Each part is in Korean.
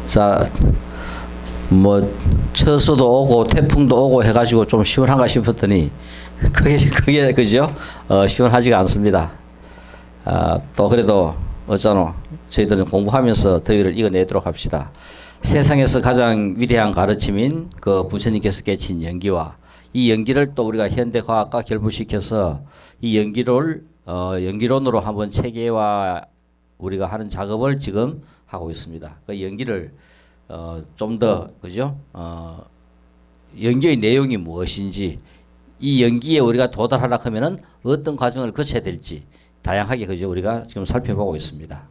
자, 뭐 처수도 오고 태풍도 오고 해가지고 좀 시원한가 싶었더니 그게 그죠? 시원하지가 않습니다. 또 그래도 어쩌노 저희들은 공부하면서 더위를 이겨내도록 합시다. 세상에서 가장 위대한 가르침인 그 부처님께서 깨친 연기와 이 연기를 또 우리가 현대 과학과 결부시켜서 이 연기를 연기론으로 한번 체계화 우리가 하는 작업을 지금 하고 있습니다. 그 연기를 좀 더 그죠? 연기의 내용이 무엇인지 이 연기에 우리가 도달하려 하면은 어떤 과정을 거쳐야 될지 다양하게 그죠? 우리가 지금 살펴보고 있습니다.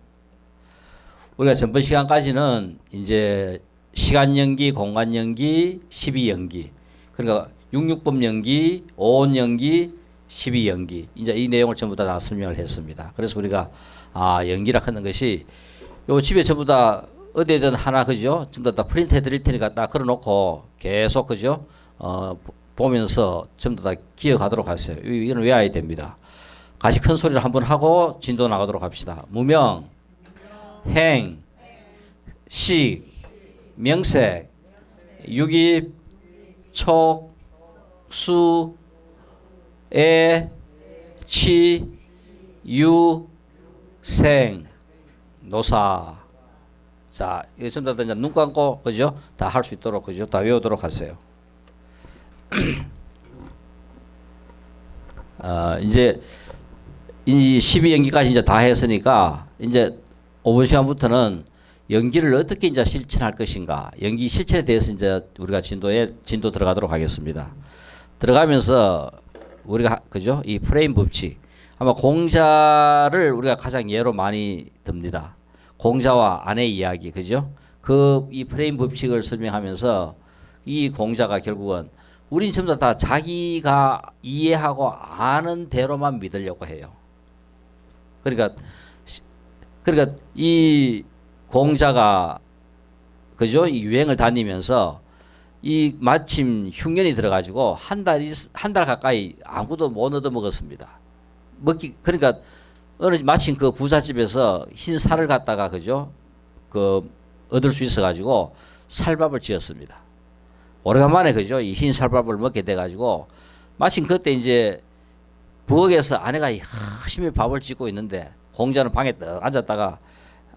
우리가 전번 시간까지는 이제 시간 연기, 공간 연기, 12연기, 그러니까 66법 연기, 5온 연기, 12연기, 이제 이 내용을 전부 다 설명을 했습니다. 그래서 우리가 연기라 하는 것이 요 집에 전부 다 어디에든 하나 그죠? 전부 다 프린트 해드릴 테니까 딱 걸어놓고 계속 그죠? 보면서 전부 다 기억하도록 하세요. 이건 외워야 됩니다. 같이 큰 소리를 한번 하고 진도 나가도록 합시다. 무명, 행, 식, 명색, 유깁, 촉, 수, 애, 치, 유, 생, 노사. 자, 이거 전부 다 이제 눈 감고 그죠? 다 할 수 있도록 그죠? 다 외우도록 하세요. 이제 이 12연기까지 이제 다 했으니까 이제 5번 시간부터는 연기를 어떻게 이제 실천할 것인가, 연기 실천에 대해서 이제 우리가 진도 들어가도록 하겠습니다. 들어가면서 우리가 그죠? 이 프레임 법칙, 아마 공자를 우리가 가장 예로 많이 듭니다. 공자와 아내 이야기, 그죠? 이 프레임 법칙을 설명하면서 이 공자가 결국은 우린 전부 다 자기가 이해하고 아는 대로만 믿으려고 해요. 그러니까 이 공자가 그죠? 이 유행을 다니면서 이 마침 흉년이 들어가지고 한 달 가까이 아무도 못 얻어 먹었습니다. 그러니까 마침 그 부잣집에서 흰 살을 갖다가 그죠? 얻을 수 있어가지고 살밥을 지었습니다. 오래간만에 그죠? 이 흰 살밥을 먹게 돼가지고 마침 그때 이제 부엌에서 아내가 열심히 밥을 짓고 있는데 공자는 방에 떡 앉았다가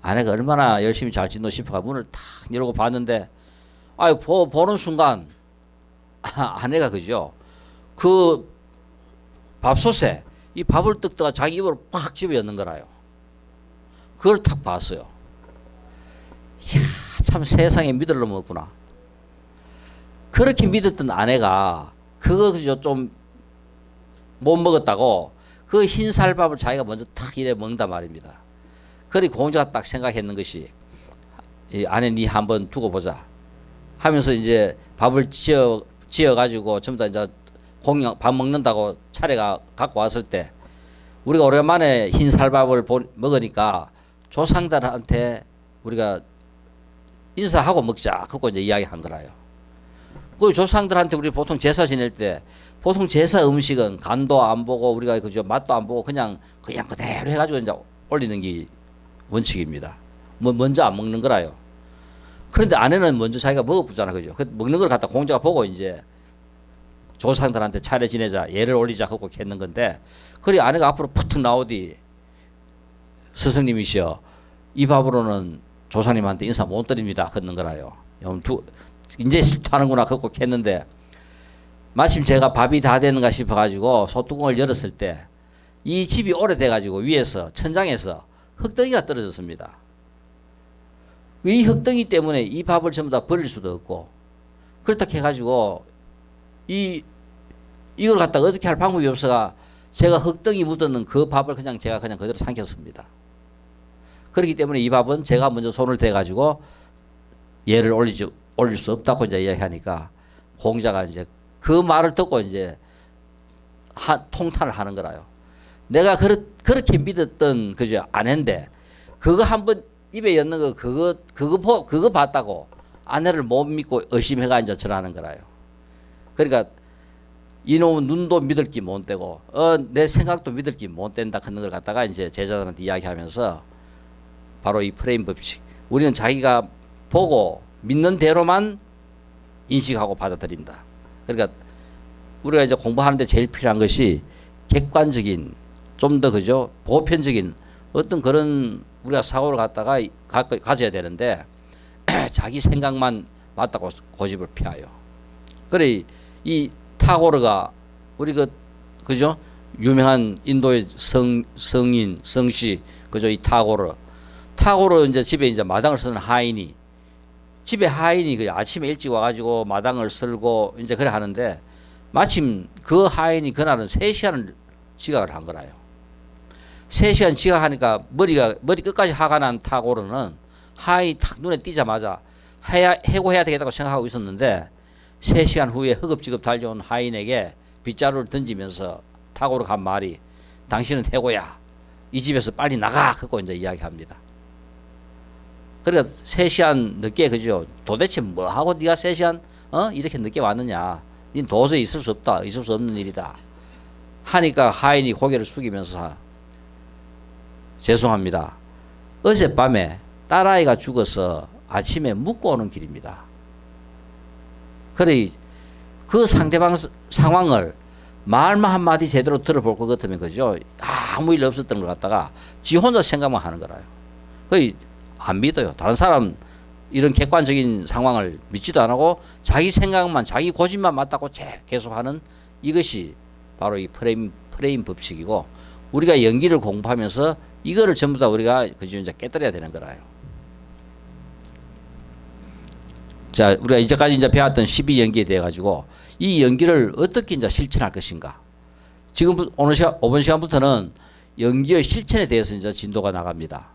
아내가 얼마나 열심히 잘 짓노 싶어가 문을 탁 열고 봤는데 보는 순간 아내가 그죠? 그 밥솥에 이 밥을 뜯다가 자기 입으로 팍 집어넣는 거라요. 그걸 탁 봤어요. 이야, 참 세상에 믿을 놈 없구나. 그렇게 믿었던 아내가 그거 그죠? 좀 못 먹었다고 그 흰쌀밥을 자기가 먼저 탁 이래 먹는단 말입니다. 그리 공자가 딱 생각했는 것이 아내 니 한번 두고 보자 하면서 이제 밥을 지어 가지고 전부 다 이제 밥 먹는다고 차례가 갖고 왔을 때 우리가 오랜만에 흰쌀밥을 먹으니까 조상들한테 우리가 인사하고 먹자 그거 이제 이야기한 거라요. 그 조상들한테 우리 보통 제사 지낼 때 보통 제사 음식은 간도 안 보고 우리가 그저 맛도 안 보고 그냥 그대로 해가지고 이제 올리는 게 원칙입니다. 먼저 안 먹는 거라요. 그런데 아내는 먼저 자기가 먹어보잖아, 그죠? 그 먹는 걸 갖다 공자가 보고 이제 조상들한테 차례 지내자, 예를 올리자 하고 했는 건데, 그리 아내가 앞으로 푸툭 나오디 스승님이시여, 이 밥으로는 조상님한테 인사 못 드립니다. 그러는 거라요. 이제 실토하는구나 하고 했는데. 마침 제가 밥이 다 되는가 싶어가지고 소뚜껑을 열었을 때 이 집이 오래돼가지고 위에서 천장에서 흙덩이가 떨어졌습니다. 이 흙덩이 때문에 이 밥을 전부 다 버릴 수도 없고 그렇다 해가지고 이걸 갖다가 어떻게 할 방법이 없어가 제가 흙덩이 묻었는 그 밥을 제가 그냥 그대로 삼켰습니다. 그렇기 때문에 이 밥은 제가 먼저 손을 대가지고 얘를 올릴 수 없다고 이제 이야기하니까 공자가 이제 그 말을 듣고 이제 통탄을 하는 거라요. 내가 그렇게 믿었던 그죠 아내인데 그거 한번 입에 였는 거 그거 봤다고 아내를 못 믿고 의심해가 이제 전하는 거라요. 그러니까 이놈은 눈도 믿을 기 못 되고 내 생각도 믿을 기 못 된다 하는 걸 갖다가 이제 제자들한테 이야기하면서 바로 이 프레임 법칙. 우리는 자기가 보고 믿는 대로만 인식하고 받아들인다. 그러니까 우리가 이제 공부하는데 제일 필요한 것이 객관적인, 좀 더 그죠, 보편적인 어떤 그런 우리가 사고를 갖다가 가져야 되는데 자기 생각만 맞다고 고집을 피하여. 그래 이 타고르가 우리 그죠, 유명한 인도의 성인 성씨 그죠, 이 타고르 이제 집에 이제 마당을 쓰는 하인이, 집에 하인이 그 아침에 일찍 와가지고 마당을 쓸고 이제 그래 하는데 마침 그 하인이 그날은 3시간을 지각을 한 거라요. 3시간 지각하니까 머리 끝까지 화가 난 타고르는 하인이 탁 눈에 띄자마자 해고해야 되겠다고 생각하고 있었는데 3시간 후에 허겁지겁 달려온 하인에게 빗자루를 던지면서 타고르가 한 말이, 당신은 해고야. 이 집에서 빨리 나가. 하고 이제 이야기합니다. 그러니까 3시간 늦게, 그죠? 도대체 뭐 하고 네가 3시간 이렇게 늦게 왔느냐? 닌 도저히 있을 수 없다. 있을 수 없는 일이다. 하니까 하인이 고개를 숙이면서, 죄송합니다. 어젯밤에 딸아이가 죽어서 아침에 묻고 오는 길입니다. 그래 그 상대방 상황을 말만 한마디 제대로 들어볼 것 같으면, 그죠, 아무 일 없었던 걸 갖다가 지 혼자 생각만 하는 거라요. 거의 안 믿어요. 다른 사람 이런 객관적인 상황을 믿지도 안 하고 자기 생각만, 자기 고집만 맞다고 계속하는, 이것이 바로 이 프레임 법칙이고, 우리가 연기를 공부하면서 이거를 전부 다 우리가 그죠, 이제 깨달아야 되는 거라요. 자, 우리가 이제까지 이제 배웠던 12연기에 대해 가지고 이 연기를 어떻게 이제 실천할 것인가. 지금 이번 시간부터는 연기의 실천에 대해서 이제 진도가 나갑니다.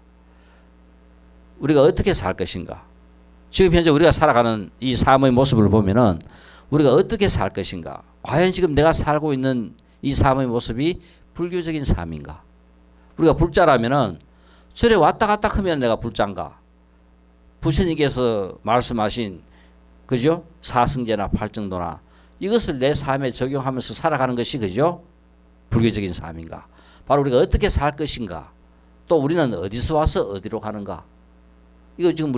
우리가 어떻게 살 것인가. 지금 현재 우리가 살아가는 이 삶의 모습을 보면은 우리가 어떻게 살 것인가. 과연 지금 내가 살고 있는 이 삶의 모습이 불교적인 삶인가. 우리가 불자라면은 절에 왔다 갔다 하면 내가 불자인가. 부처님께서 말씀하신, 그죠, 사승제나 팔정도나 이것을 내 삶에 적용하면서 살아가는 것이, 그죠, 불교적인 삶인가. 바로 우리가 어떻게 살 것인가. 또 우리는 어디서 와서 어디로 가는가. 이거 지금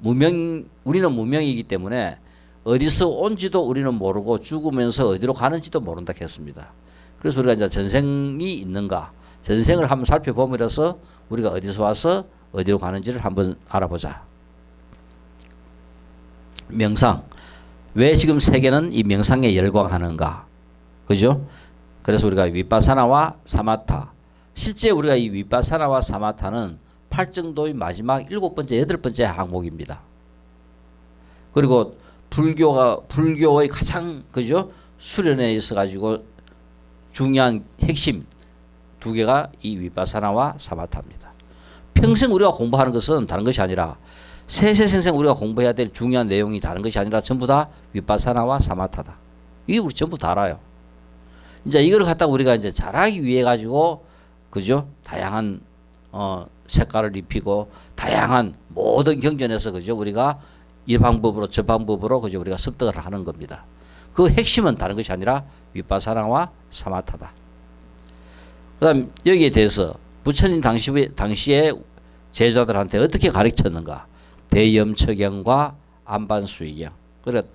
우리는 무명이기 때문에 어디서 온지도 우리는 모르고 죽으면서 어디로 가는지도 모른다 했습니다. 그래서 우리가 이제 전생이 있는가, 전생을 한번 살펴보면서 우리가 어디서 와서 어디로 가는지를 한번 알아보자. 명상. 왜 지금 세계는 이 명상에 열광하는가? 그죠? 그래서 우리가 위파사나와 사마타. 실제 우리가 이 위파사나와 사마타는 팔정도의 마지막 7번째, 8번째 항목입니다. 그리고 불교의 가장, 그죠, 수련에 있어 가지고 중요한 핵심 2개가 이 위파사나와 사마타입니다. 평생 우리가 공부하는 것은 다른 것이 아니라, 세세생생 우리가 공부해야 될 중요한 내용이 다른 것이 아니라 전부 다 위파사나와 사마타다. 이게 우리 전부 다 알아요. 이제 이걸 갖다가 우리가 이제 잘하기 위해 가지고, 그죠, 다양한 색깔을 입히고 다양한 모든 경전에서, 그죠, 우리가 이 방법으로 저 방법으로, 그죠, 우리가 습득을 하는 겁니다. 그 핵심은 다른 것이 아니라 위파사나와 사마타다. 그다음 여기에 대해서 부처님 당시에 제자들한테 어떻게 가르쳤는가. 대염처경과 안반수의경. 그러니까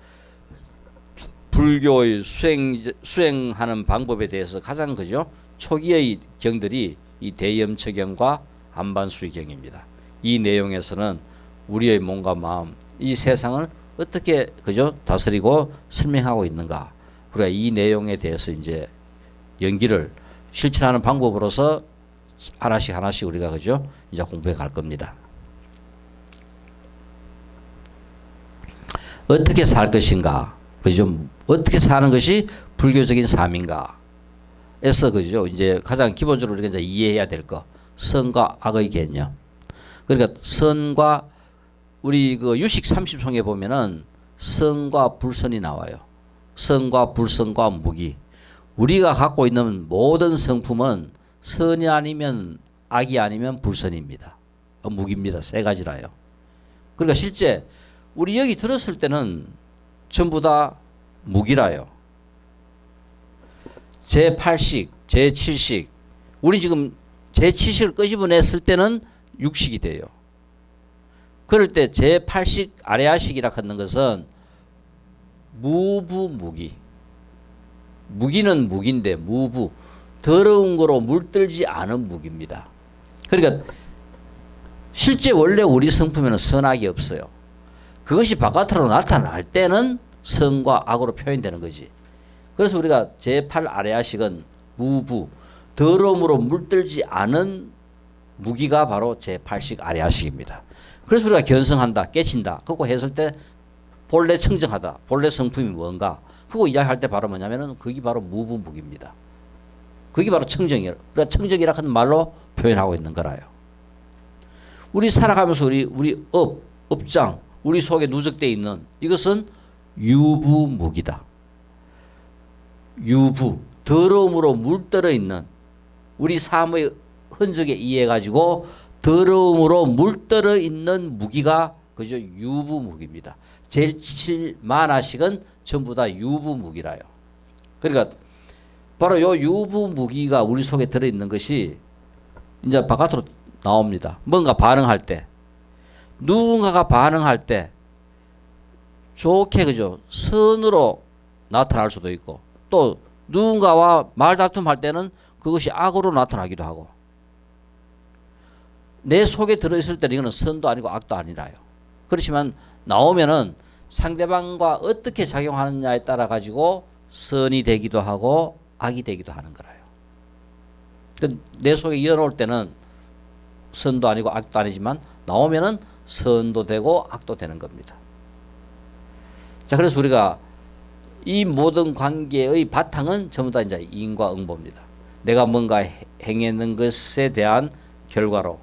불교의 수행하는 방법에 대해서 가장, 그죠, 초기의 경들이 이 대염처경과 안반수의경입니다. 이 내용에서는 우리의 몸과 마음, 이 세상을 어떻게, 그죠, 다스리고 설명하고 있는가. 우리가 이 내용에 대해서 이제 연기를 실천하는 방법으로서 하나씩 우리가, 그죠, 이제 공부해 갈 겁니다. 어떻게 살 것인가, 그죠, 어떻게 사는 것이 불교적인 삶인가 에서, 그죠, 이제 가장 기본적으로 우리가 이제 이해해야 될 거, 선과 악의 개념. 그러니까 선과, 우리 그 유식 30송에 보면은 선과 불선이 나와요. 선과 불선과 무기. 우리가 갖고 있는 모든 성품은 선이 아니면 악이 아니면 불선입니다. 무기입니다. 3가지라요. 그러니까 실제 우리 여기 들었을 때는 전부 다 무기라요. 제8식, 제7식. 우리 지금 제7식을 끄집어냈을 때는 육식이 돼요. 그럴 때 제8식 아레아식이라 하는 것은 무부무기. 무기는 무기인데 무부. 더러운 거로 물들지 않은 무기입니다. 그러니까 실제 원래 우리 성품에는 선악이 없어요. 그것이 바깥으로 나타날 때는 선과 악으로 표현되는 거지. 그래서 우리가 제8 아레아식은 무부, 더러움으로 물들지 않은 무기가 바로 제8식 아레아식입니다. 그래서 우리가 견성한다, 깨친다, 그거 했을 때 본래 청정하다, 본래 성품이 뭔가, 그거 이야기할 때 바로 뭐냐면은 그게 바로 무부무기입니다. 그게 바로 청정이에요. 우리가 청정이라 하는 말로 표현하고 있는 거라요. 우리 살아가면서 우리 업장, 우리 속에 누적되어 있는 이것은 유부무기다. 유부, 더러움으로 물들어 있는 우리 삶의 흔적에 의해 가지고 더러움으로 물들어 있는 무기가 그저 유부무기입니다. 제7 만화식은 전부 다 유부무기라요. 그러니까 바로 요 유부무기가 우리 속에 들어 있는 것이 이제 바깥으로 나옵니다. 뭔가 반응할 때, 누군가가 반응할 때 좋게 그죠 선으로 나타날 수도 있고, 또 누군가와 말다툼할 때는 그것이 악으로 나타나기도 하고, 내 속에 들어있을 때는 이거는 선도 아니고 악도 아니라요. 그렇지만 나오면은 상대방과 어떻게 작용하느냐에 따라 가지고 선이 되기도 하고 악이 되기도 하는 거라요. 내 속에 이어놓을 때는 선도 아니고 악도 아니지만 나오면은 선도 되고 악도 되는 겁니다. 자, 그래서 우리가 이 모든 관계의 바탕은 전부 다 이제 인과 응보입니다. 내가 뭔가 행했는 것에 대한 결과로,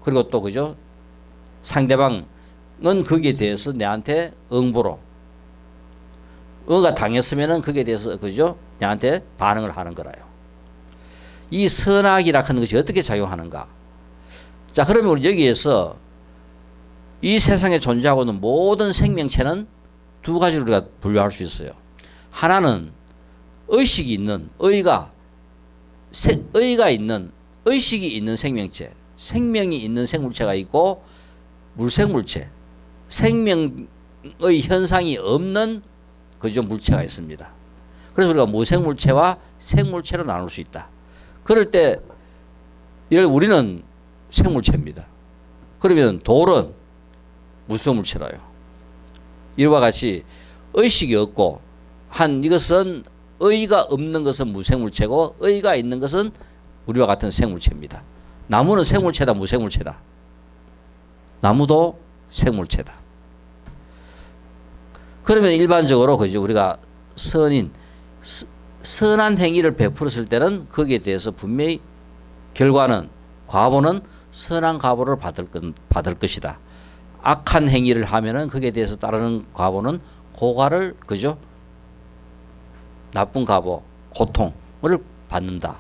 그리고 또 그죠 상대방은 거기에 대해서 내한테 응보로, 응가 당했으면은 거기에 대해서 그죠 내한테 반응을 하는 거라요. 이 선악이라 하는 것이 어떻게 작용하는가? 자, 그러면 우리 여기에서 이 세상에 존재하고 있는 모든 생명체는 두 가지로 우리가 분류할 수 있어요. 하나는 의식이 있는, 의가 있는, 의식이 있는 생명체, 생명이 있는 생물체가 있고, 물생물체, 생명의 현상이 없는 그저 물체가 있습니다. 그래서 우리가 무생물체와 생물체로 나눌 수 있다. 그럴 때 우리는 생물체입니다. 그러면 돌은 무생물체라요. 이와 같이 의식이 없고 한 이것은 의가 없는 것은 무생물체고, 의가 있는 것은 우리와 같은 생물체입니다. 나무는 생물체다, 무생물체다. 나무도 생물체다. 그러면 일반적으로 그죠 우리가 선한 행위를 베풀었을 때는 거기에 대해서 분명히 결과는, 과보는 선한 과보를 받을 것이다. 악한 행위를 하면은 거기에 대해서 따르는 과보는 고과를 그죠 나쁜 과보, 고통을 받는다.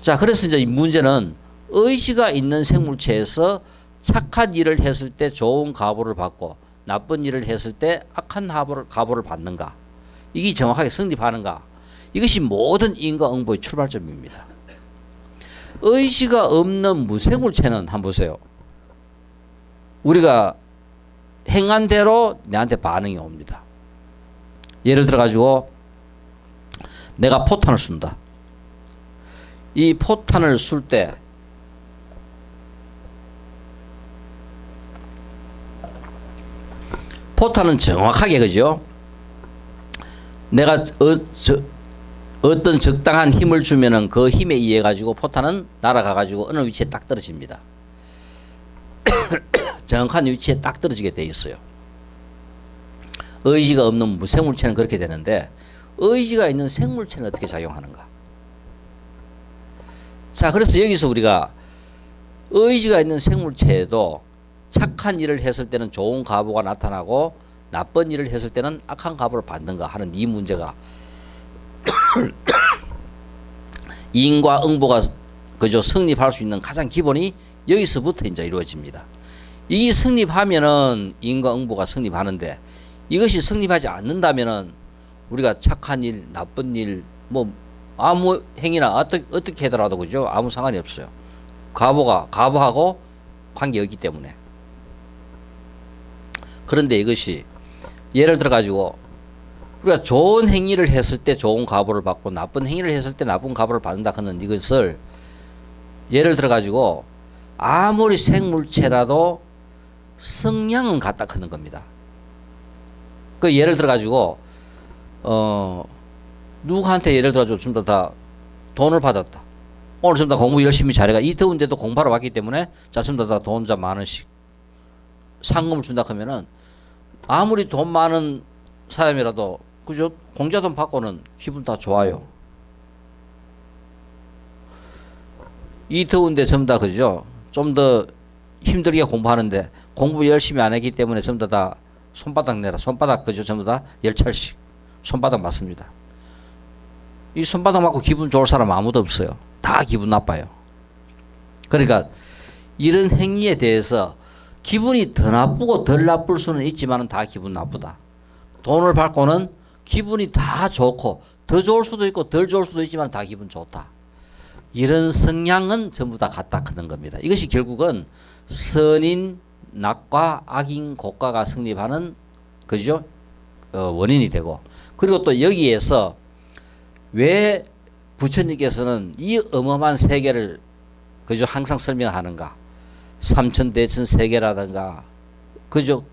자, 그래서 이제 이 문제는 의지가 있는 생물체에서 착한 일을 했을 때 좋은 과보를 받고 나쁜 일을 했을 때 악한 과보를 받는가? 이게 정확하게 성립하는가? 이것이 모든 인과 응보의 출발점입니다. 의지가 없는 무생물체는 한번 보세요. 우리가 행한 대로 내한테 반응이 옵니다. 예를 들어 가지고 내가 포탄을 쏜다. 이 포탄을 쏠 때 포탄은 정확하게 그죠? 내가 어떤 적당한 힘을 주면은 그 힘에 의해 가지고 포탄은 날아가 가지고 어느 위치에 딱 떨어집니다. 정확한 위치에 딱 떨어지게 돼 있어요. 의지가 없는 무생물체는 그렇게 되는데, 의지가 있는 생물체는 어떻게 작용하는가? 자, 그래서 여기서 우리가 의지가 있는 생물체에도 착한 일을 했을 때는 좋은 과보가 나타나고 나쁜 일을 했을 때는 악한 과보를 받는가 하는 이 문제가 인과 응보가 그저 성립할 수 있는 가장 기본이 여기서부터 이제 이루어집니다. 이 성립하면은 인과 응보가 성립하는데, 이것이 성립하지 않는다면은 우리가 착한 일, 나쁜 일, 뭐 아무 행위나 어떻게 하더라도 그죠 아무 상관이 없어요. 과보하고 관계없기 때문에. 그런데 이것이 예를 들어 가지고 우리가 좋은 행위를 했을 때 좋은 값을 받고 나쁜 행위를 했을 때 나쁜 값을 받는다 하는 이것을 예를 들어 가지고 아무리 생물체라도 성향은 같다 하는 겁니다. 그 예를 들어 가지고 누구한테 예를 들어 가지고 전부 다 돈을 받았다. 오늘 전부 다 공부 열심히 잘해가 이 더운데도 공부하러 왔기 때문에 자 전부 다 돈 자 10,000원씩 상금을 준다 하면은 아무리 돈 많은 사람이라도 그죠? 공짜돈 받고는 기분 다 좋아요. 이 더운데 전부 다 그죠? 좀 더 힘들게 공부하는데 공부 열심히 안 했기 때문에 전부 다 손바닥 내라. 손바닥 그죠? 전부 다 10차례씩 손바닥 맞습니다. 이 손바닥 맞고 기분 좋을 사람 아무도 없어요. 다 기분 나빠요. 그러니까 이런 행위에 대해서 기분이 더 나쁘고 덜 나쁠 수는 있지만 다 기분 나쁘다. 돈을 받고는 기분이 다 좋고 더 좋을 수도 있고 덜 좋을 수도 있지만 다 기분 좋다. 이런 성향은 전부 다 같다 하는 겁니다. 이것이 결국은 선인 낙과 악인 고과가 성립하는 그죠? 원인이 되고 그리고 또 여기에서 왜 부처님께서는 이 어마어마한 세계를 그죠? 항상 설명하는가? 삼천대천 세계라든가 그죠?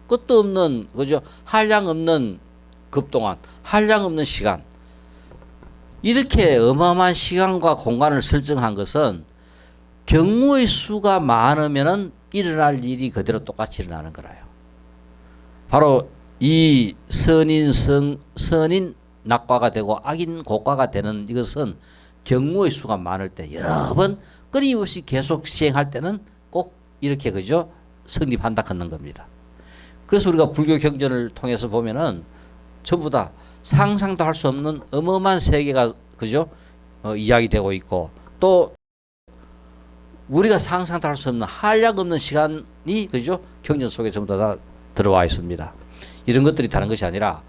끝도 없는 그죠? 한량 없는 급동안 한량 없는 시간 이렇게 어마어마한 시간과 공간을 설정한 것은 경우의 수가 많으면은 일어날 일이 그대로 똑같이 일어나는 거라요. 바로 이 선인 낙과가 되고 악인 고과가 되는 이것은 경우의 수가 많을 때 여러 번 끊임없이 계속 시행할 때는 꼭 이렇게 그죠? 성립한다 하는 겁니다. 그래서 우리가 불교 경전을 통해서 보면은 전부 다 상상도 할 수 없는 어마어마한 세계가 그죠? 이야기되고 있고 또 우리가 상상도 할 수 없는 한량 없는 시간이 그죠? 경전 속에 전부 다 들어와 있습니다. 이런 것들이 다른 것이 아니라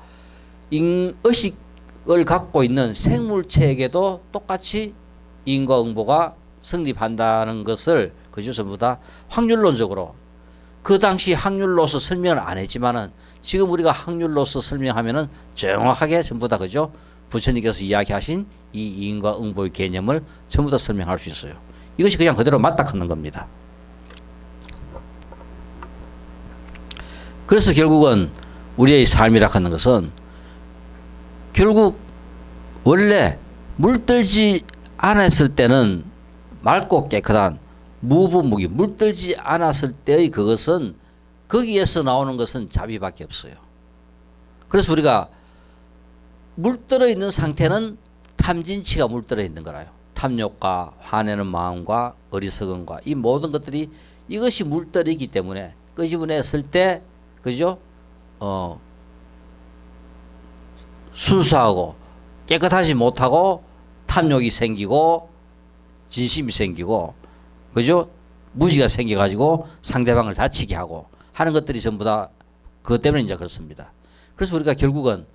의식을 갖고 있는 생물체에게도 똑같이 인과 응보가 성립한다는 것을 그죠? 전부 다 확률론적으로 그 당시 확률로서 설명을 안 했지만은 지금 우리가 확률로서 설명하면은 정확하게 전부 다 그죠? 부처님께서 이야기하신 이 인과 응보의 개념을 전부 다 설명할 수 있어요. 이것이 그냥 그대로 맞다 하는 겁니다. 그래서 결국은 우리의 삶이라 하는 것은 결국 원래 물들지 않았을 때는 맑고 깨끗한 무부무기 물들지 않았을 때의 그것은 거기에서 나오는 것은 자비밖에 없어요. 그래서 우리가 물들어 있는 상태는 탐진치가 물들어 있는 거라요. 탐욕과 화내는 마음과 어리석음과 이 모든 것들이 이것이 물들이기 때문에 끄집어냈을 때 그죠? 순수하고 깨끗하지 못하고 탐욕이 생기고 진심이 생기고 그죠? 무지가 생겨가지고 상대방을 다치게 하고 하는 것들이 전부 다 그것 때문에 이제 그렇습니다. 그래서 우리가 결국은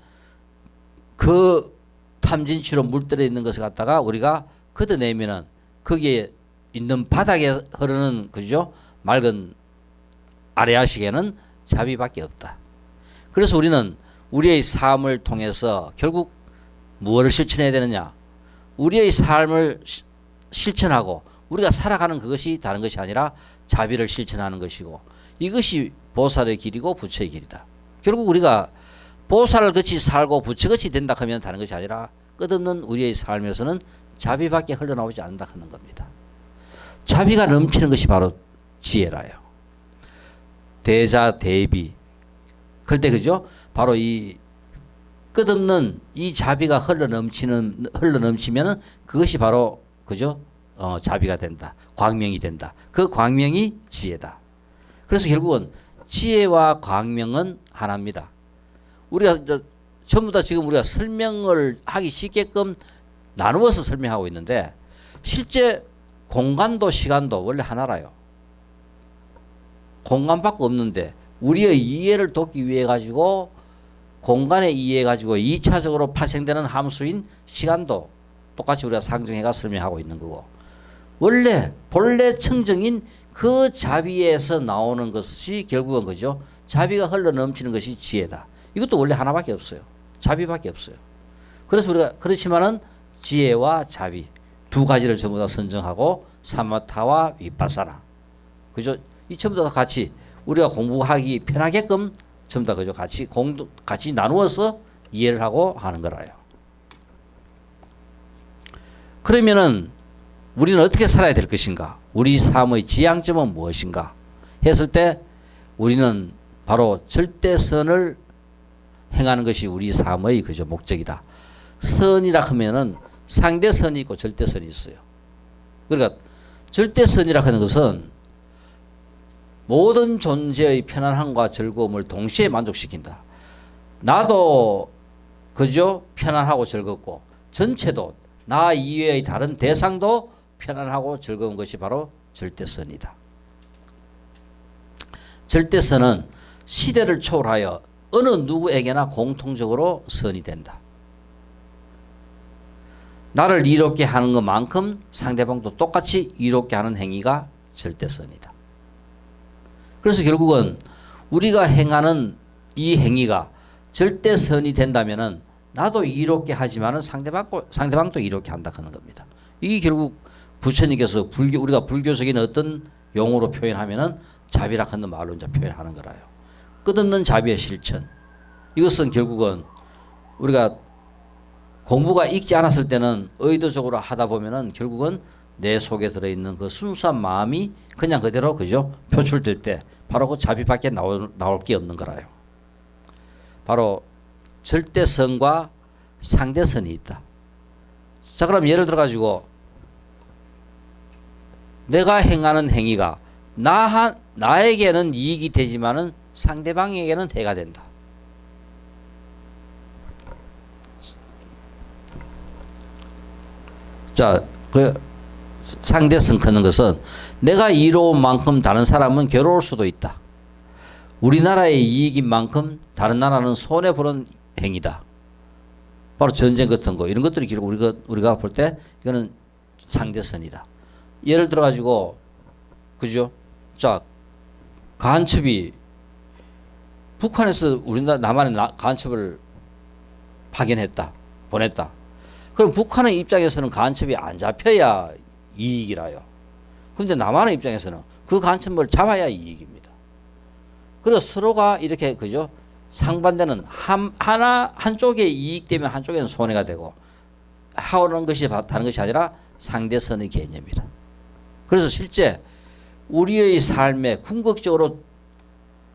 그 탐진치로 물들어 있는 것을 갖다가 우리가 걷어내면은 거기에 있는 바닥에 흐르는 그죠? 맑은 아래아식에는 자비밖에 없다. 그래서 우리는 우리의 삶을 통해서 결국 무엇을 실천해야 되느냐? 우리의 삶을 실천하고 우리가 살아가는 그것이 다른 것이 아니라 자비를 실천하는 것이고 이것이 보살의 길이고 부처의 길이다. 결국 우리가 보살을 같이 살고 부처같이 된다 하면 다른 것이 아니라 끝없는 우리의 삶에서는 자비밖에 흘러나오지 않는다 하는 겁니다. 자비가 넘치는 것이 바로 지혜라요. 대자 대비. 그때 그죠? 바로 이 끝없는 이 자비가 흘러넘치면은 그것이 바로 그죠? 자비가 된다. 광명이 된다. 그 광명이 지혜다. 그래서 결국은 지혜와 광명은 하나입니다. 우리가 전부 다 지금 우리가 설명을 하기 쉽게끔 나누어서 설명하고 있는데 실제 공간도 시간도 원래 하나라요. 공간밖에 없는데 우리의 이해를 돕기 위해 가지고 공간에 이해해 가지고 2차적으로 발생되는 함수인 시간도 똑같이 우리가 상정해가 설명하고 있는 거고 원래 본래 청정인 그 자비에서 나오는 것이 결국은 그죠? 자비가 흘러 넘치는 것이 지혜다. 이것도 원래 하나밖에 없어요. 자비밖에 없어요. 그래서 우리가 그렇지만은 지혜와 자비 두 가지를 전부 다 선정하고 사마타와 위파사나, 그죠? 이 전부 다 같이 우리가 공부하기 편하게끔 전부 다 그죠? 같이 나누어서 이해를 하고 하는 거라요. 그러면은 우리는 어떻게 살아야 될 것인가? 우리 삶의 지향점은 무엇인가? 했을 때 우리는 바로 절대선을 행하는 것이 우리 삶의 그저 목적이다. 선이라 하면은 상대선이 있고 절대선이 있어요. 그러니까 절대선이라 하는 것은 모든 존재의 편안함과 즐거움을 동시에 만족시킨다. 나도 그저 편안하고 즐겁고 전체도 나 이외의 다른 대상도 편안하고 즐거운 것이 바로 절대선이다. 절대선은 시대를 초월하여 어느 누구에게나 공통적으로 선이 된다. 나를 이롭게 하는 것만큼 상대방도 똑같이 이롭게 하는 행위가 절대선이다. 그래서 결국은 우리가 행하는 이 행위가 절대선이 된다면은 나도 이롭게 하지만은 상대방도 이롭게 한다 하는 겁니다. 이게 결국 부처님께서 우리가 불교적인 어떤 용어로 표현하면은 자비라 하는 말로 이제 표현하는 거라요. 끝없는 자비의 실천. 이것은 결국은 우리가 공부가 익지 않았을 때는 의도적으로 하다 보면은 결국은 내 속에 들어있는 그 순수한 마음이 그냥 그대로 그죠? 표출될 때 바로 그 자비밖에 나올 게 없는 거라요. 바로 절대선과 상대선이 있다. 자, 그럼 예를 들어 가지고 내가 행하는 행위가 나에게는 이익이 되지만은 상대방에게는 해가 된다. 자, 그 상대성 크는 것은 내가 이로운 만큼 다른 사람은 괴로울 수도 있다. 우리나라의 이익인 만큼 다른 나라는 손해보는 행위다. 바로 전쟁 같은 거 이런 것들이 결국 우리가 볼 때 이거는 상대선이다. 예를 들어 가지고 그죠? 자, 간첩이 북한에서 우리나라 남한에 간첩을 파견했다, 보냈다. 그럼 북한의 입장에서는 간첩이 안 잡혀야 이익이라요. 그런데 남한의 입장에서는 그 간첩을 잡아야 이익입니다. 그래서 서로가 이렇게 그죠? 상반되는 한쪽에 이익되면 한쪽에는 손해가 되고 하는 것이 다른 것이 아니라 상대선의 개념이다. 그래서 실제 우리의 삶에 궁극적으로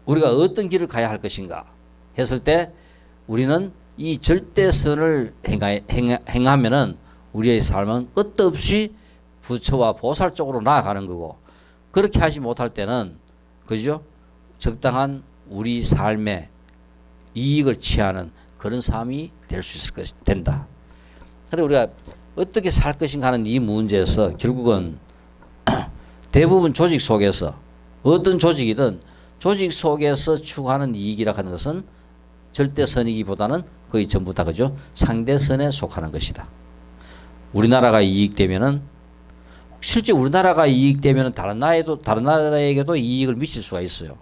우리가 어떤 길을 가야 할 것인가 했을 때 우리는 이 절대선을 행하면은 우리의 삶은 끝도 없이 부처와 보살 쪽으로 나아가는 거고, 그렇게 하지 못할 때는 그죠? 적당한 우리 삶에 이익을 취하는 그런 삶이 될 수 있을 것이 된다. 그래 우리가 어떻게 살 것인가 하는 이 문제에서 결국은 대부분 조직 속에서 어떤 조직이든 조직 속에서 추구하는 이익이라 하는 것은 절대선이기보다는 거의 전부 다 그죠? 상대선에 속하는 것이다. 우리나라가 이익되면은 실제 우리나라가 이익되면은 다른 나라에게도 이익을 미칠 수가 있어요.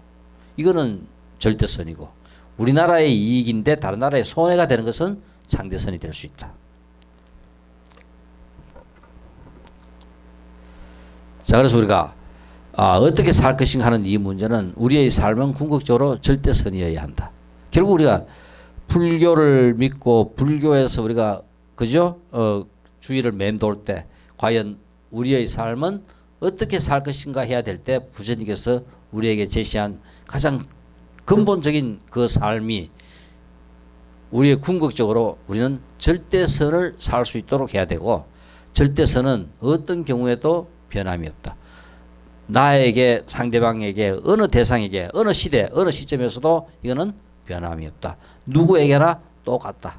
이거는 절대선이고 우리나라의 이익인데 다른 나라의 손해가 되는 것은 상대선이 될 수 있다. 자, 그래서 우리가 어떻게 살 것인가 하는 이 문제는 우리의 삶은 궁극적으로 절대선이어야 한다. 결국 우리가 불교를 믿고 불교에서 우리가 그죠? 주위를 맴돌 때 과연 우리의 삶은 어떻게 살 것인가 해야 될 때 부처님께서 우리에게 제시한 가장 근본적인 그 삶이 우리의 궁극적으로 우리는 절대선을 살 수 있도록 해야 되고, 절대선은 어떤 경우에도 변함이 없다. 나에게, 상대방에게, 어느 대상에게, 어느 시대, 어느 시점에서도 이거는 변함이 없다. 누구에게나 똑같다.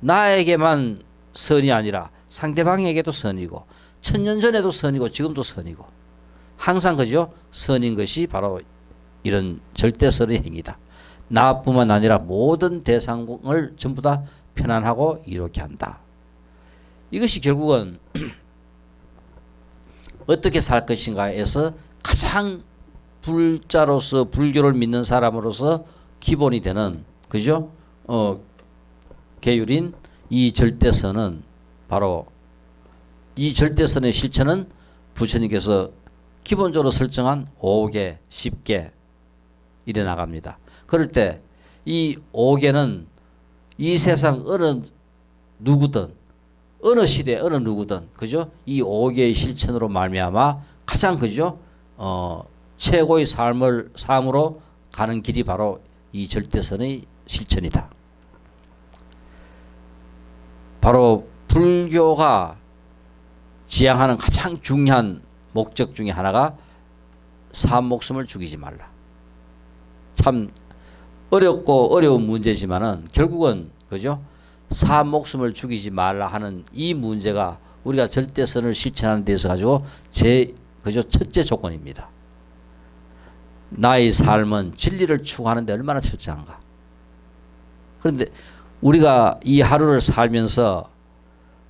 나에게만 선이 아니라 상대방에게도 선이고, 천년 전에도 선이고, 지금도 선이고, 항상 그죠? 선인 것이 바로 이런 절대선의 행위다. 나뿐만 아니라 모든 대상을 전부 다 편안하고 이롭게 한다. 이것이 결국은 어떻게 살 것인가에서 가장 불자로서 불교를 믿는 사람으로서 기본이 되는 그죠? 계율인 이 절대선은 바로 이 절대선의 실체는 부처님께서 기본적으로 설정한 5개, 10개 이래 나갑니다. 그럴 때 이 5개는 이 세상 어느 누구든 어느 시대 어느 누구든 그죠? 이 5개의 실천으로 말미암아 가장 그죠? 최고의 삶으로 가는 길이 바로 이 절대선의 실천이다. 바로 불교가 지향하는 가장 중요한 목적 중에 하나가 사람 목숨을 죽이지 말라. 참 어렵고 어려운 문제지만은 결국은 그죠? 사람 목숨을 죽이지 말라 하는 이 문제가 우리가 절대선을 실천하는 데 있어 가지고 그죠? 첫째 조건입니다. 나의 삶은 진리를 추구하는데 얼마나 철저한가. 그런데 우리가 이 하루를 살면서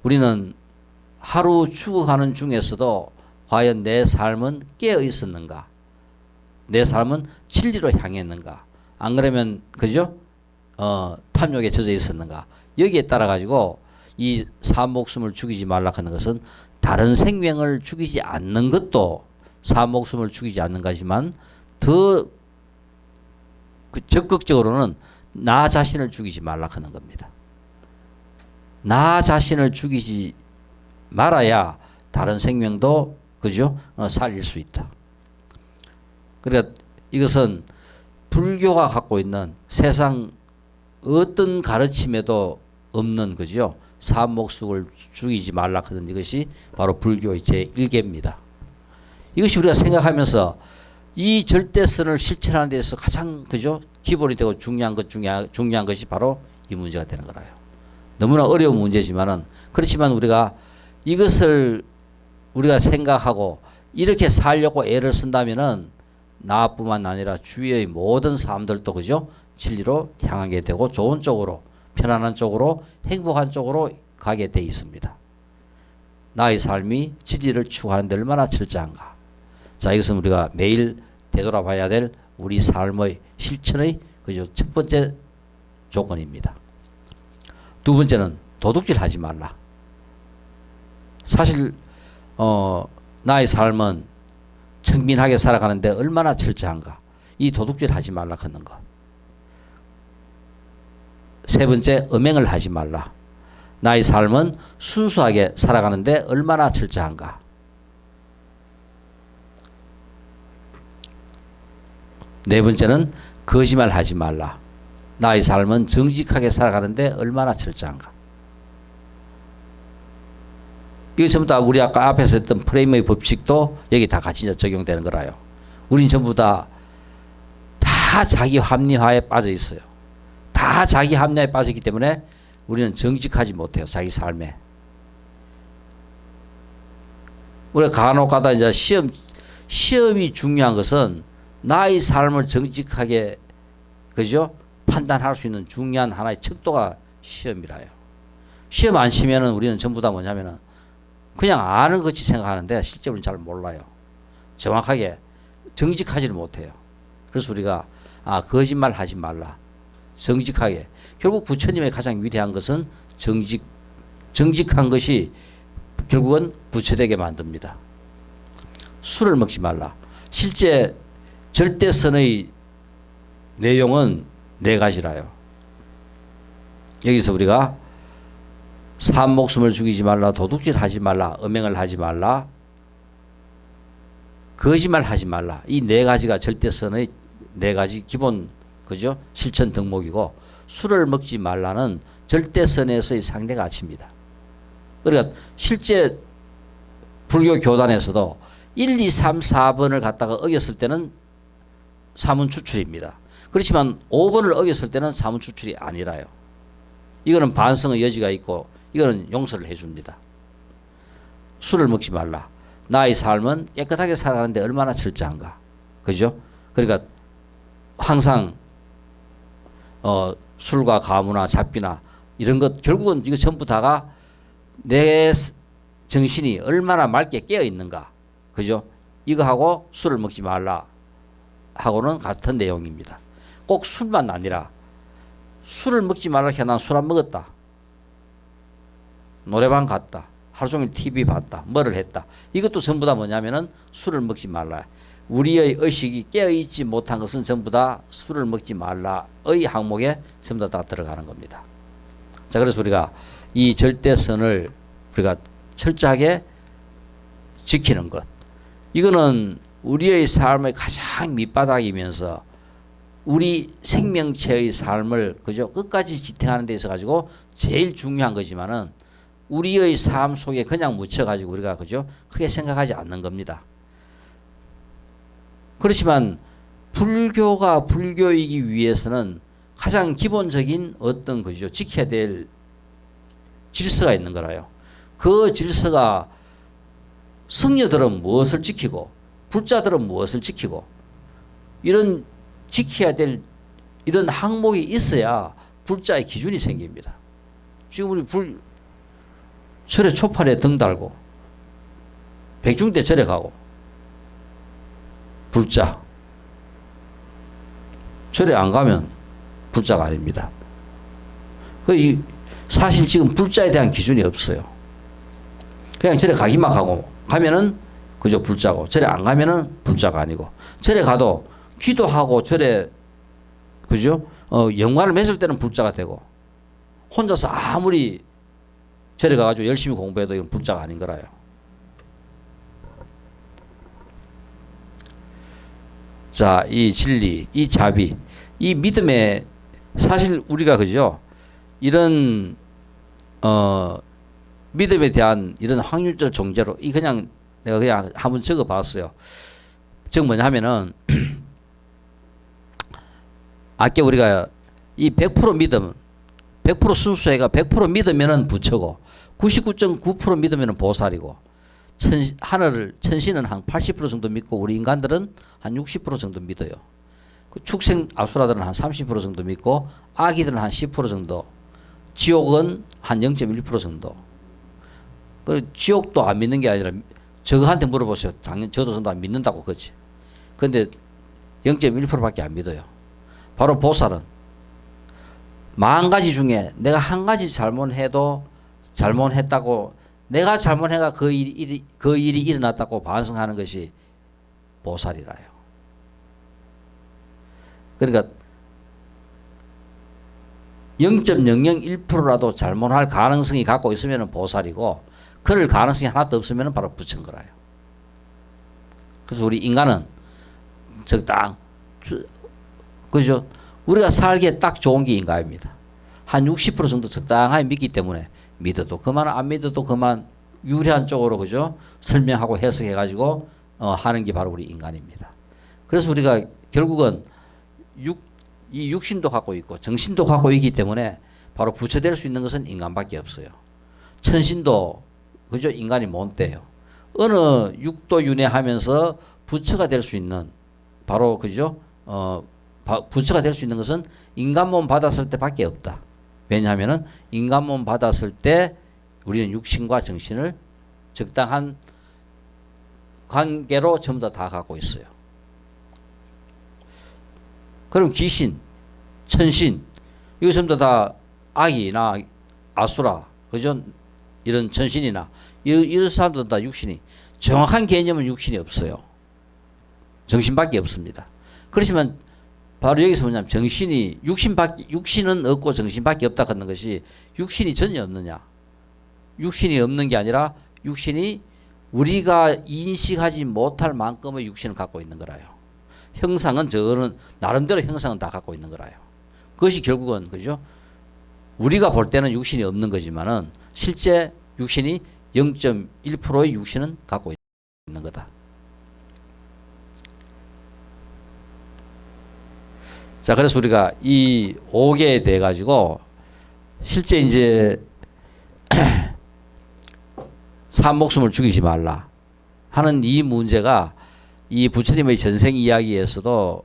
우리는 하루 추구하는 중에서도 과연 내 삶은 깨어 있었는가? 내 삶은 진리로 향했는가? 안 그러면 그죠? 탐욕에 젖어 있었는가? 여기에 따라 가지고 이 사람 목숨을 죽이지 말라 하는 것은 다른 생명을 죽이지 않는 것도 사람 목숨을 죽이지 않는 것이지만 더 적극적으로는 나 자신을 죽이지 말라 하는 겁니다. 나 자신을 죽이지 말아야 다른 생명도 그죠? 살릴 수 있다. 그러니까 이것은 불교가 갖고 있는 세상 어떤 가르침에도 없는 그죠? 사람 목숨을 죽이지 말라 하는 이것이 바로 불교의 제1계입니다. 이것이 우리가 생각하면서 이 절대선을 실천하는 데서 가장 그죠? 기본이 되고 중요한 것이 바로 이 문제가 되는 거라요. 너무나 어려운 문제지만은 그렇지만 우리가 이것을 우리가 생각하고 이렇게 살려고 애를 쓴다면은 나뿐만 아니라 주위의 모든 사람들도 그죠? 진리로 향하게 되고 좋은 쪽으로 편안한 쪽으로 행복한 쪽으로 가게 돼 있습니다. 나의 삶이 진리를 추구하는 데 얼마나 철저한가. 자, 이것은 우리가 매일 되돌아봐야 될 우리 삶의 실천의 그죠? 첫 번째 조건입니다. 두 번째는 도둑질 하지 말라. 사실 나의 삶은 청민하게 살아가는데 얼마나 철저한가. 이 도둑질 하지 말라 하는 것. 세 번째, 음행을 하지 말라. 나의 삶은 순수하게 살아가는데 얼마나 철저한가. 네 번째는 거짓말 하지 말라. 나의 삶은 정직하게 살아가는데 얼마나 철저한가. 이게 전부 다 우리 아까 앞에서 했던 프레임의 법칙도 여기 다 같이 적용되는 거라요. 우린 전부 다 자기 합리화에 빠져 있어요. 다 자기 합리화에 빠졌기 때문에 우리는 정직하지 못해요. 자기 삶에. 우리가 간혹 가다 이제 시험이 중요한 것은 나의 삶을 정직하게 그죠? 판단할 수 있는 중요한 하나의 척도가 시험이라요. 시험 안 치면은 우리는 전부 다 뭐냐면은 그냥 아는 것이 생각하는데 실제로는 잘 몰라요. 정확하게 정직하지를 못해요. 그래서 우리가 거짓말 하지 말라. 정직하게. 결국 부처님의 가장 위대한 것은 정직한 것이 결국은 부처되게 만듭니다. 술을 먹지 말라. 실제 절대선의 내용은 네 가지라요. 여기서 우리가 사람 목숨을 죽이지 말라, 도둑질 하지 말라, 음행을 하지 말라, 거짓말 하지 말라. 이 네 가지가 절대선의 네 가지 기본 그죠? 실천 덕목이고 술을 먹지 말라는 절대선에서의 상대 가치입니다. 그러니까 실제 불교 교단에서도 1, 2, 3, 4번을 갖다가 어겼을 때는 사문 추출입니다. 그렇지만 5번을 어겼을 때는 사문 추출이 아니라요. 이거는 반성의 여지가 있고 이거는 용서를 해줍니다. 술을 먹지 말라. 나의 삶은 깨끗하게 살아가는데 얼마나 철저한가. 그죠? 그러니까 항상 술과 가무나 잡비나 이런 것 결국은 이거 전부 다가 내 정신이 얼마나 맑게 깨어 있는가. 그죠? 이거 하고 술을 먹지 말라. 하고는 같은 내용입니다. 꼭 술만 아니라 술을 먹지 말라 해난 술 안 먹었다. 노래방 갔다. 하루 종일 TV 봤다. 뭐를 했다. 이것도 전부 다 뭐냐면은 술을 먹지 말라. 우리의 의식이 깨어있지 못한 것은 전부 다 술을 먹지 말라의 항목에 전부 다 들어가는 겁니다. 자, 그래서 우리가 이 절대선을 우리가 철저하게 지키는 것. 이거는 우리의 삶의 가장 밑바닥이면서 우리 생명체의 삶을 그저 끝까지 지탱하는 데 있어 가지고 제일 중요한 거지만은 우리의 삶 속에 그냥 묻혀 가지고 우리가 그저 크게 생각하지 않는 겁니다. 그렇지만 불교가 불교이기 위해서는 가장 기본적인 어떤 그죠 지켜야 될 질서가 있는 거라요. 그 질서가 승려들은 무엇을 지키고 불자들은 무엇을 지키고 이런 지켜야 될 이런 항목이 있어야 불자의 기준이 생깁니다. 지금 우리 절에 초판에 등 달고 백중대 절에 가고 불자 절에 안 가면 불자가 아닙니다. 사실 지금 불자에 대한 기준이 없어요. 그냥 절에 가기만 하고 가면은 그저 불자고 절에 안 가면은 불자가 아니고 절에 가도 기도하고 절에 그죠? 영화를 맺을 때는 불자가 되고 혼자서 아무리 절에 가가지고 열심히 공부해도 이건 불자가 아닌 거라요. 자, 이 진리, 이 자비, 이 믿음에 사실 우리가 그죠? 이런 믿음에 대한 이런 확률적 존재로 이 그냥 내가 그냥 한번 적어봤어요. 즉 뭐냐 하면은 아까 우리가 이 100% 믿음, 100% 순수해가 100% 믿으면은 부처고 99.9% 믿으면은 보살이고 하늘을 천신은 한 80% 정도 믿고 우리 인간들은 한 60% 정도 믿어요. 그 축생 아수라들은 한 30% 정도 믿고 아기들은 한 10% 정도, 지옥은 한 0.1% 정도. 그 지옥도 안 믿는 게 아니라 저한테 물어보세요. 당연 저도 전도 안 믿는다고 그지. 근데 0.1%밖에 안 믿어요. 바로 보살은 10,000가지 중에 내가 한 가지 잘못해도 잘못했다고 내가 잘못해가 그 일이 일어났다고 반성하는 것이 보살이라요. 그러니까 0.001%라도 잘못할 가능성이 갖고 있으면 보살이고 그럴 가능성이 하나도 없으면 바로 부처인 거라요. 그래서 우리 인간은 적당 그죠? 우리가 살기에 딱 좋은 게 인간입니다. 한 60% 정도 적당하게 믿기 때문에 믿어도 그만 안 믿어도 그만 유리한 쪽으로 그죠? 설명하고 해석해 가지고 하는 게 바로 우리 인간입니다. 그래서 우리가 결국은 이 육신도 갖고 있고 정신도 갖고 있기 때문에 바로 부처될 수 있는 것은 인간밖에 없어요. 천신도 그죠? 인간이 못 돼요. 어느 육도 윤회하면서 부처가 될 수 있는 바로 그죠? 부처가 될 수 있는 것은 인간 몸 받았을 때밖에 없다. 왜냐하면은 인간 몸 받았을 때 우리는 육신과 정신을 적당한 관계로 전부 다 갖고 있어요. 그럼 귀신, 천신, 이거 전부 다 악이나 아수라, 그죠? 이런 천신이나 이런 사람들은 다 육신이 정확한 개념은 육신이 없어요. 정신밖에 없습니다. 그렇지만 바로 여기서 뭐냐면 육신은 없고 정신밖에 없다 하는 것이 육신이 전혀 없느냐? 육신이 없는 게 아니라 육신이 우리가 인식하지 못할 만큼의 육신을 갖고 있는 거라요. 형상은 저는 나름대로 형상은 다 갖고 있는 거라요. 그것이 결국은 그죠? 우리가 볼 때는 육신이 없는 거지만은 실제 육신이 0.1%의 육신은 갖고 있는 거다. 자, 그래서 우리가 이 5계에 대해 가지고 실제 이제 산목숨을 죽이지 말라 하는 이 문제가 이 부처님의 전생 이야기에서도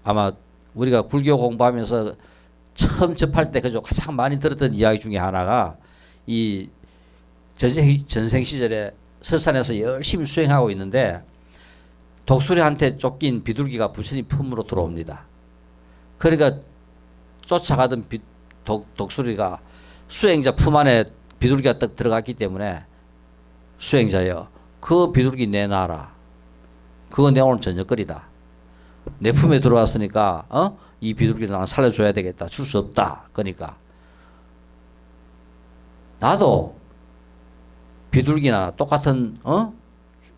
아마 우리가 불교 공부하면서 처음 접할 때 그죠 가장 많이 들었던 이야기 중에 하나가 이 전생 시절에 설산에서 열심히 수행하고 있는데 독수리한테 쫓긴 비둘기가 부처님 품으로 들어옵니다. 그러니까 쫓아가던 독수리가 수행자 품 안에 비둘기가 딱 들어갔기 때문에 수행자여 그 비둘기 내놔라. 그거 내 오늘 저녁거리다. 내 품에 들어왔으니까 이 비둘기를 나는 살려줘야 되겠다. 줄 수 없다. 그러니까 나도 비둘기나 똑같은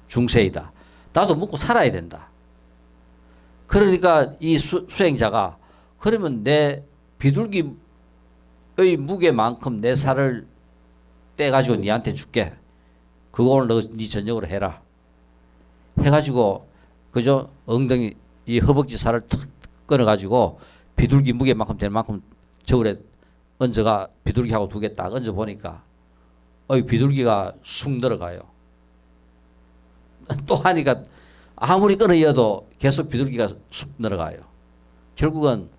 중생이다. 나도 먹고 살아야 된다. 그러니까 이 수행자가 그러면 내 비둘기의 무게만큼 내 살을 떼가지고 니한테 줄게. 그거 오늘 네 저녁으로 해라. 해가지고 그죠? 엉덩이 이 허벅지 살을 탁 끊어가지고 비둘기 무게만큼 될 만큼 저울에 얹어가 비둘기하고 두 개 딱 얹어 보니까 비둘기가 쑥 늘어가요. 또 하니까 아무리 끊어이어도 계속 비둘기가 쑥 늘어가요. 결국은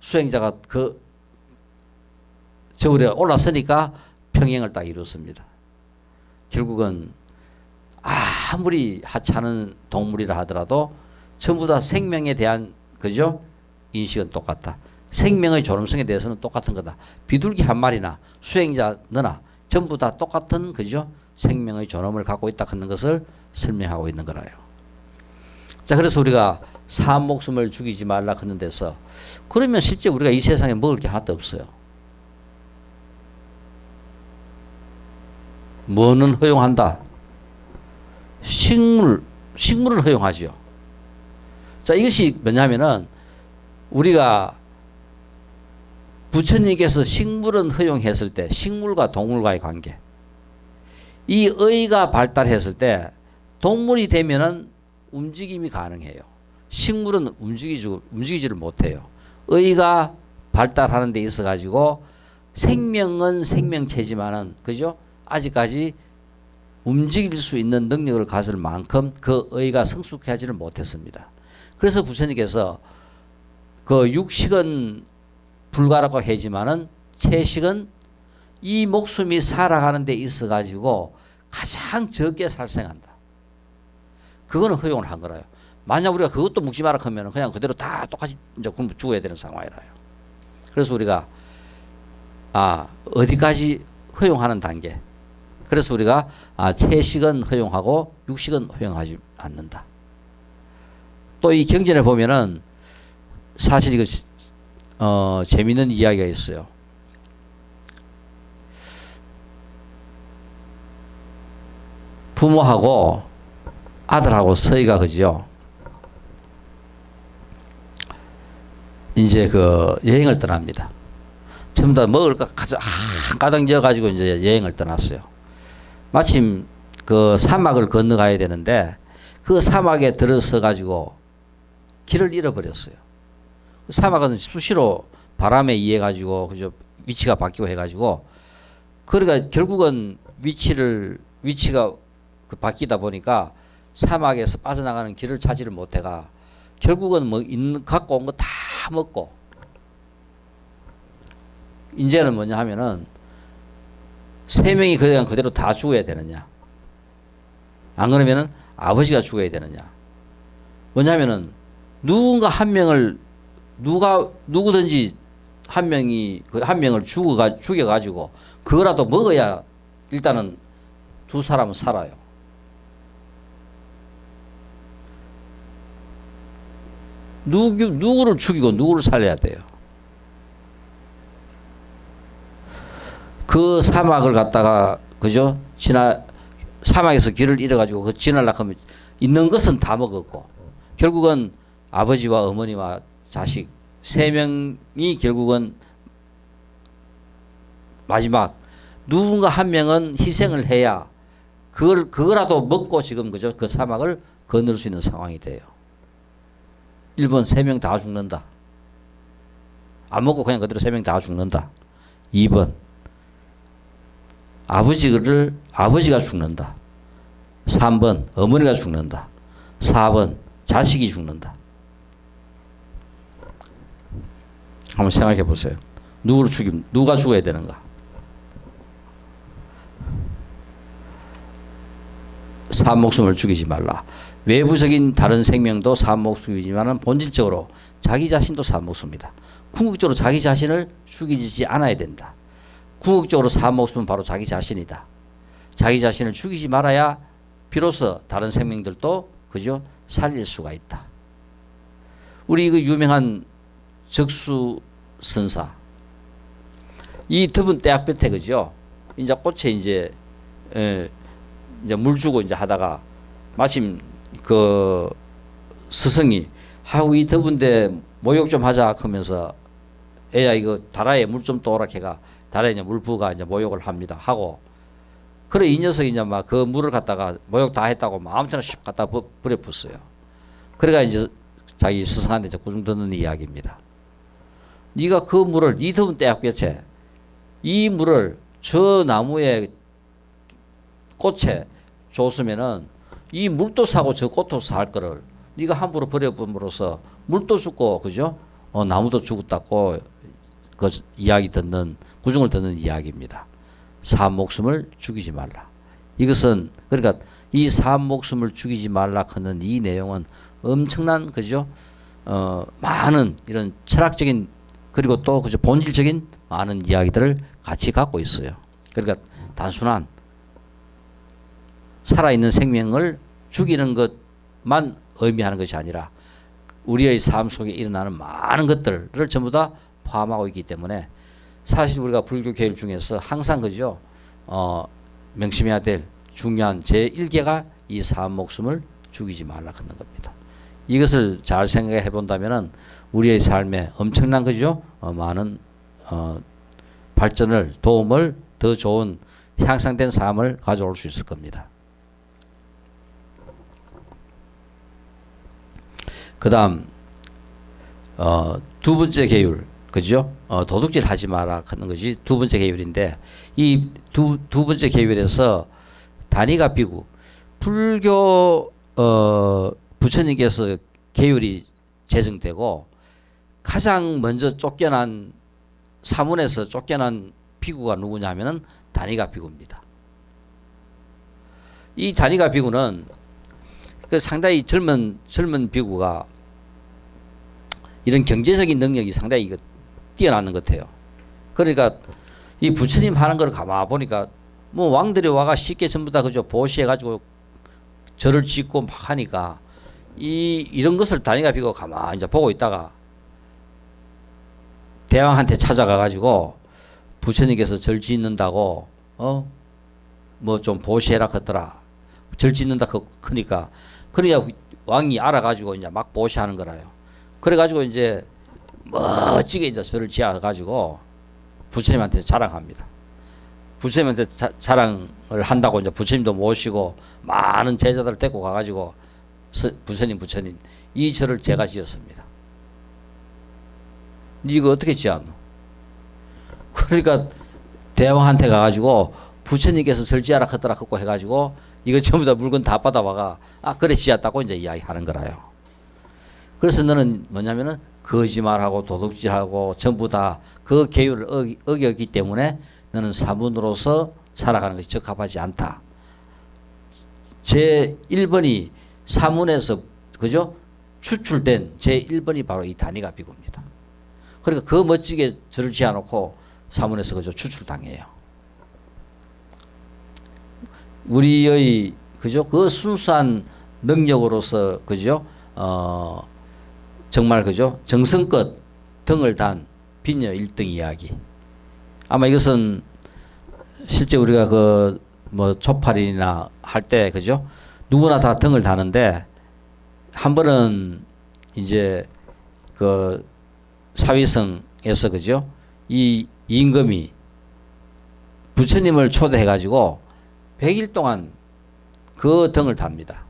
수행자가 그 저울에 올라서니까 평행을 딱 이뤘습니다. 결국은 아무리 하찮은 동물이라 하더라도 전부 다 생명에 대한 그죠? 인식은 똑같다. 생명의 존엄성에 대해서는 똑같은 거다. 비둘기 한 마리나 수행자 너나 전부 다 똑같은 그죠? 생명의 존엄을 갖고 있다 하는 것을 설명하고 있는 거라요. 자, 그래서 우리가 산 목숨을 죽이지 말라 하는 데서 그러면 실제 우리가 이 세상에 먹을 게 하나도 없어요. 뭐는 허용한다? 식물을 허용하죠. 자, 이것이 뭐냐면은 우리가 부처님께서 식물은 허용했을 때 식물과 동물과의 관계, 이 의가 발달했을 때 동물이 되면은 움직임이 가능해요. 식물은 움직이지를 못해요. 의가 발달하는 데 있어 가지고 생명은 생명체지만은 그죠? 아직까지 움직일 수 있는 능력을 가질 만큼 그 의가 성숙하지를 못했습니다. 그래서 부처님께서 그 육식은 불가라고 하지만은 채식은 이 목숨이 살아가는 데 있어 가지고 가장 적게 살생한다. 그거는 허용을 한 거라요. 만약 우리가 그것도 묵지 마라 하면 그냥 그대로 다 똑같이 이제 굶어 죽어야 되는 상황이라요. 그래서 우리가 어디까지 허용하는 단계. 그래서 우리가 채식은 허용하고 육식은 허용하지 않는다. 또 이 경전에 보면은 사실 이거 재미있는 이야기가 있어요. 부모하고 아들하고 서희가 그죠? 이제 그 여행을 떠납니다. 전부 다 먹을 거 가득 지어가지고 이제 여행을 떠났어요. 마침 그 사막을 건너가야 되는데 그 사막에 들어서 가지고 길을 잃어버렸어요. 사막은 수시로 바람에 의해 가지고 그저 위치가 바뀌고 해가지고 그러니까 결국은 위치가 그 바뀌다 보니까 사막에서 빠져나가는 길을 찾지를 못해가 결국은 뭐 갖고 온 거 다 먹고 이제는 뭐냐 하면은 세 명이 그대로 다 죽어야 되느냐? 안 그러면은 아버지가 죽어야 되느냐? 뭐냐면은 누군가 한 명을 누구든지 한 명이 그 한 명을 죽여가지고 그거라도 먹어야 일단은 두 사람은 살아요. 누구를 죽이고 누구를 살려야 돼요. 그 사막을 갖다가 그죠? 사막에서 길을 잃어가지고 그 지나려고 하면 있는 것은 다 먹었고 결국은 아버지와 어머니와 자식 세 명이 결국은 마지막 누군가 한 명은 희생을 해야 그거라도 먹고 지금 그죠? 그 사막을 건널 수 있는 상황이 돼요. 1번 3명 다 죽는다. 안 먹고 그냥 그대로 3명 다 죽는다. 2번 아버지가 죽는다. 3번 어머니가 죽는다. 4번 자식이 죽는다. 한번 생각해 보세요. 누가 죽어야 되는가? 산 목숨을 죽이지 말라. 외부적인 다른 생명도 사목수이지만은 본질적으로 자기 자신도 사목수입니다. 궁극적으로 자기 자신을 죽이지 않아야 된다. 궁극적으로 사목수는 바로 자기 자신이다. 자기 자신을 죽이지 말아야 비로소 다른 생명들도 그죠? 살릴 수가 있다. 우리 그 유명한 적수 선사 이 더분 떼약볕에 그죠? 이제 꽃에 이제 물 주고 이제 하다가 마침 그 스승이 하고 이 더운데 목욕 좀 하자 하면서 애야 이거 다라에 물 좀 떠오라 걔가 다라에 이제 물 부어가 이제 목욕을 합니다 하고 그래 이 녀석이 이제 막 그 물을 갖다가 목욕 다 했다고 막 아무튼 슉 갖다 버려 붓어요. 그래가 이제 자기 스승한테 이제 구중 듣는 이야기입니다. 네가 그 물을 이 더운 떼약볕에 이 물을 저 나무에 꽃에 줬으면은 이 물도 사고 저 꽃도 살 거를 네가 함부로 버려봄으로써 물도 죽고 그죠? 나무도 죽었다고 그 이야기 듣는 구중을 듣는 이야기입니다. 사람 목숨을 죽이지 말라. 이것은 그러니까 이 사람 목숨을 죽이지 말라 하는 이 내용은 엄청난 그죠? 많은 이런 철학적인 그리고 또 그죠 본질적인 많은 이야기들을 같이 갖고 있어요. 그러니까 단순한 살아있는 생명을 죽이는 것만 의미하는 것이 아니라 우리의 삶 속에 일어나는 많은 것들을 전부 다 포함하고 있기 때문에 사실 우리가 불교 교일 중에서 항상 그죠 명심해야 될 중요한 제1계가 이 사람 목숨을 죽이지 말라 하는 겁니다. 이것을 잘 생각해 본다면은 우리의 삶에 엄청난 그죠 많은 발전을 도움을 더 좋은 향상된 삶을 가져올 수 있을 겁니다. 그 다음 두 번째 계율 그죠? 도둑질 하지 마라 하는 것이 두 번째 계율인데 이 두 번째 계율에서 단위가 비구 불교 부처님께서 계율이 제정되고 가장 먼저 쫓겨난 사문에서 쫓겨난 비구가 누구냐면은 단위가 비구입니다. 이 단위가 비구는 그 상당히 젊은 비구가 이런 경제적인 능력이 상당히 뛰어나는 것 같아요. 그러니까 이 부처님 하는 걸 가만 보니까 뭐 왕들이 와가 쉽게 전부 다 그저 보시해가지고 절을 짓고 막 하니까 이런 것을 단위가 비고 가만 이제 보고 있다가 대왕한테 찾아가가지고 부처님께서 절 짓는다고 뭐 좀 보시해라 하더라. 절 짓는다 크니까 그러니까 왕이 알아가지고 이제 막 보시하는 거라요. 그래가지고 이제 멋지게 이제 절을 지어가지고 부처님한테 자랑합니다. 부처님한테 자랑을 한다고 이제 부처님도 모시고 많은 제자들을 데리고 가가지고 부처님 이 절을 제가 지었습니다. 이거 어떻게 지었노? 그러니까 대왕한테 가가지고 부처님께서 절 지어라 하더라 하고 해가지고 이거 전부 다 물건 다 받아와가 그래 지었다고 이제 이야기하는 거라요. 그래서 너는 뭐냐면은 거짓말하고 도둑질하고 전부 다 그 계율을 어겼기 때문에 너는 사문으로서 살아가는 것이 적합하지 않다. 제1번이 사문에서 그죠? 추출된 제1번이 바로 이 단위가 비구입니다. 그러니까 그 멋지게 절을 지어놓고 사문에서 그죠? 추출당해요. 우리의 그죠? 그 순수한 능력으로서 그죠? 정말 그죠? 정성껏 등을 단 비녀 1등 이야기. 아마 이것은 실제 우리가 그 뭐 초팔이나 할 때 그죠? 누구나 다 등을 다는데 한 번은 이제 그 사위성에서 그죠? 이 임금이 부처님을 초대해 가지고 100일 동안 그 등을 답니다.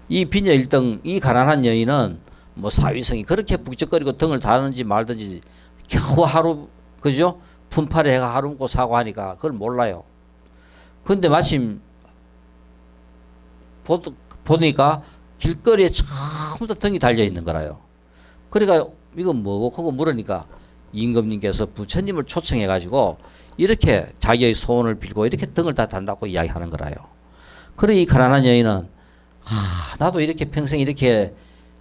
이 비녀 1등 이 가난한 여인은 뭐 사위성이 그렇게 북적거리고 등을 다는지 말든지 겨우 하루 그죠? 분파를 해가 하루 먹고 사고 하니까 그걸 몰라요. 근데 마침 보니까 길거리에 전부 다 등이 달려 있는 거라요. 그러니까 이건 뭐고 하고 물으니까 임금님께서 부처님을 초청해 가지고 이렇게 자기의 소원을 빌고 이렇게 등을 다 단다고 이야기하는 거라요. 그래 이 가난한 여인은 나도 이렇게 평생 이렇게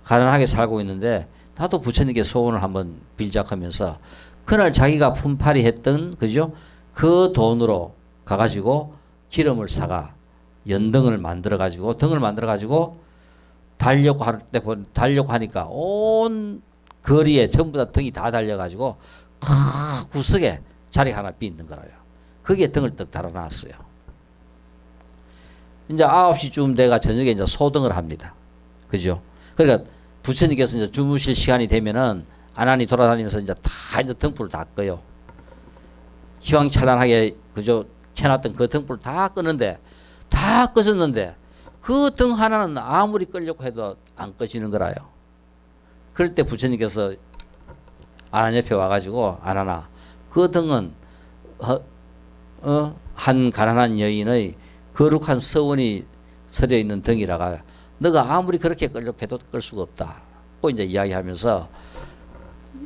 가난하게 살고 있는데 나도 부처님께 소원을 한번 빌작하면서 그날 자기가 품팔이 했던 그죠? 그 돈으로 가가지고 기름을 사가 연등을 만들어 가지고 등을 만들어 가지고 달려고 할 때 달려고 하니까 온 거리에 전부 다 등이 다 달려 가지고 구석에 자리 하나 비 있는 거라요. 거기에 등을 떡 달아놨어요. 이제 9시쯤 돼가 저녁에 이제 소등을 합니다. 그죠? 그러니까 부처님께서 이제 주무실 시간이 되면은 아난이 돌아다니면서 이제 다 이제 등불을 다 꺼요. 휘황찬란하게 그저 켜놨던 그 등불을 다 끄는데 다 꺼졌는데 그 등 하나는 아무리 끌려고 해도 안 꺼지는 거라요. 그럴 때 부처님께서 아난 옆에 와가지고 아난아 그 등은 한 가난한 여인의 거룩한 서원이 서려 있는 등이라가 너가 아무리 그렇게 끌려고 해도 끌 수가 없다. 고 이제 이야기하면서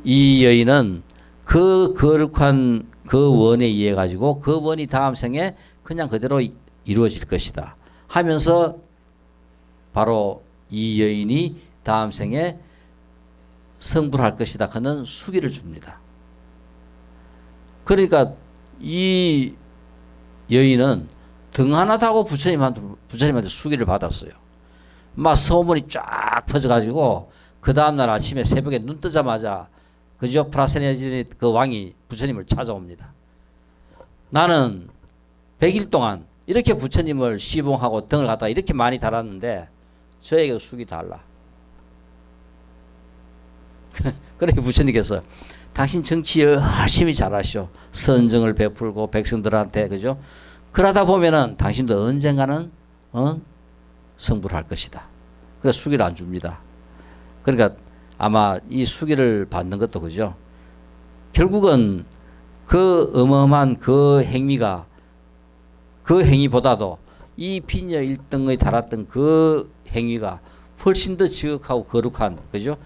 이 여인은 그 거룩한 그 원에 의해 가지고 그 원이 다음 생에 그냥 그대로 이루어질 것이다 하면서 바로 이 여인이 다음 생에 성불할 것이다 하는 수기를 줍니다. 그러니까 이 여인은 등 하나 타고 부처님한테 수기를 받았어요. 막 소문이 쫙 퍼져가지고 그 다음날 아침에 새벽에 눈 뜨자마자 그죠? 프라세네지 그 왕이 부처님을 찾아옵니다. 나는 100일 동안 이렇게 부처님을 시봉하고 등을 갖다가 이렇게 많이 달았는데 저에게 숙이 달라. 그러니까 부처님께서 당신 정치 열심히 잘하시오. 선정을 베풀고 백성들한테 그죠? 그러다 보면은 당신도 언젠가는 성불할 것이다. 그래서 수기를 안 줍니다. 그러니까 아마 이 수기를 받는 것도 그죠? 결국은 그 어마어마한 그 행위가 그 행위보다도 이 빈여 1등의 달았던 그 행위가 훨씬 더 지극하고 거룩한 그죠?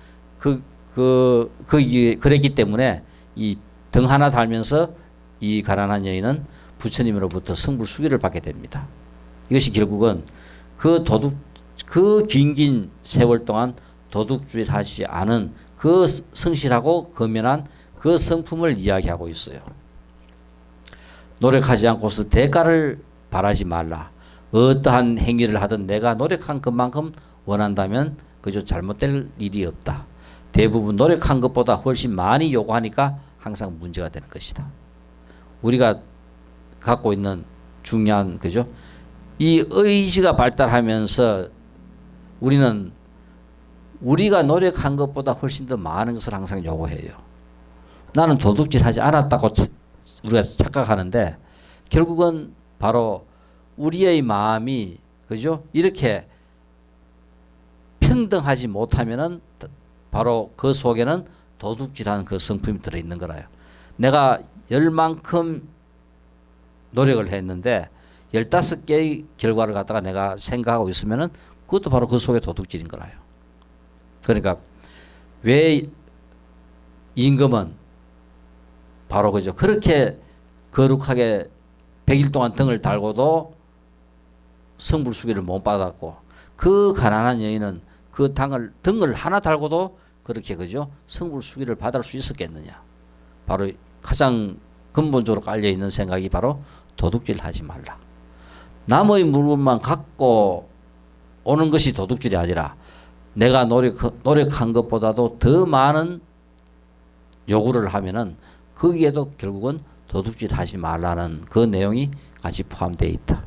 그랬기 때문에 이 등 하나 달면서 이 가난한 여인은 부처님으로부터 성불 수기를 받게 됩니다. 이것이 결국은 그 긴긴 세월 동안 도둑질을 하지 않은 그 성실하고 거면한 그 성품을 이야기하고 있어요. 노력하지 않고서 대가를 바라지 말라. 어떠한 행위를 하든 내가 노력한 것만큼 원한다면 그저 잘못될 일이 없다. 대부분 노력한 것보다 훨씬 많이 요구하니까 항상 문제가 되는 것이다. 우리가 갖고 있는 중요한 그죠? 이 의지가 발달하면서 우리는 우리가 노력한 것보다 훨씬 더 많은 것을 항상 요구해요. 나는 도둑질하지 않았다고 우리가 착각하는데 결국은 바로 우리의 마음이 그죠? 이렇게 평등하지 못하면은 바로 그 속에는 도둑질하는 그 성품이 들어있는 거라요. 내가 10만큼 노력을 했는데 15개의 결과를 갖다가 내가 생각하고 있으면은 그것도 바로 그 속에 도둑질인 거라요. 그러니까 왜 임금은 바로 그죠. 그렇게 거룩하게 100일 동안 등을 달고도 성불수기를 못 받았고 그 가난한 여인은 그 등을 하나 달고도 그렇게 그죠. 성불수기를 받을 수 있었겠느냐. 바로 가장 근본적으로 깔려 있는 생각이 바로 도둑질 하지 말라. 남의 물건만 갖고 오는 것이 도둑질이 아니라 내가 노력한 것보다도 더 많은 요구를 하면은 거기에도 결국은 도둑질 하지 말라는 그 내용이 같이 포함되어 있다.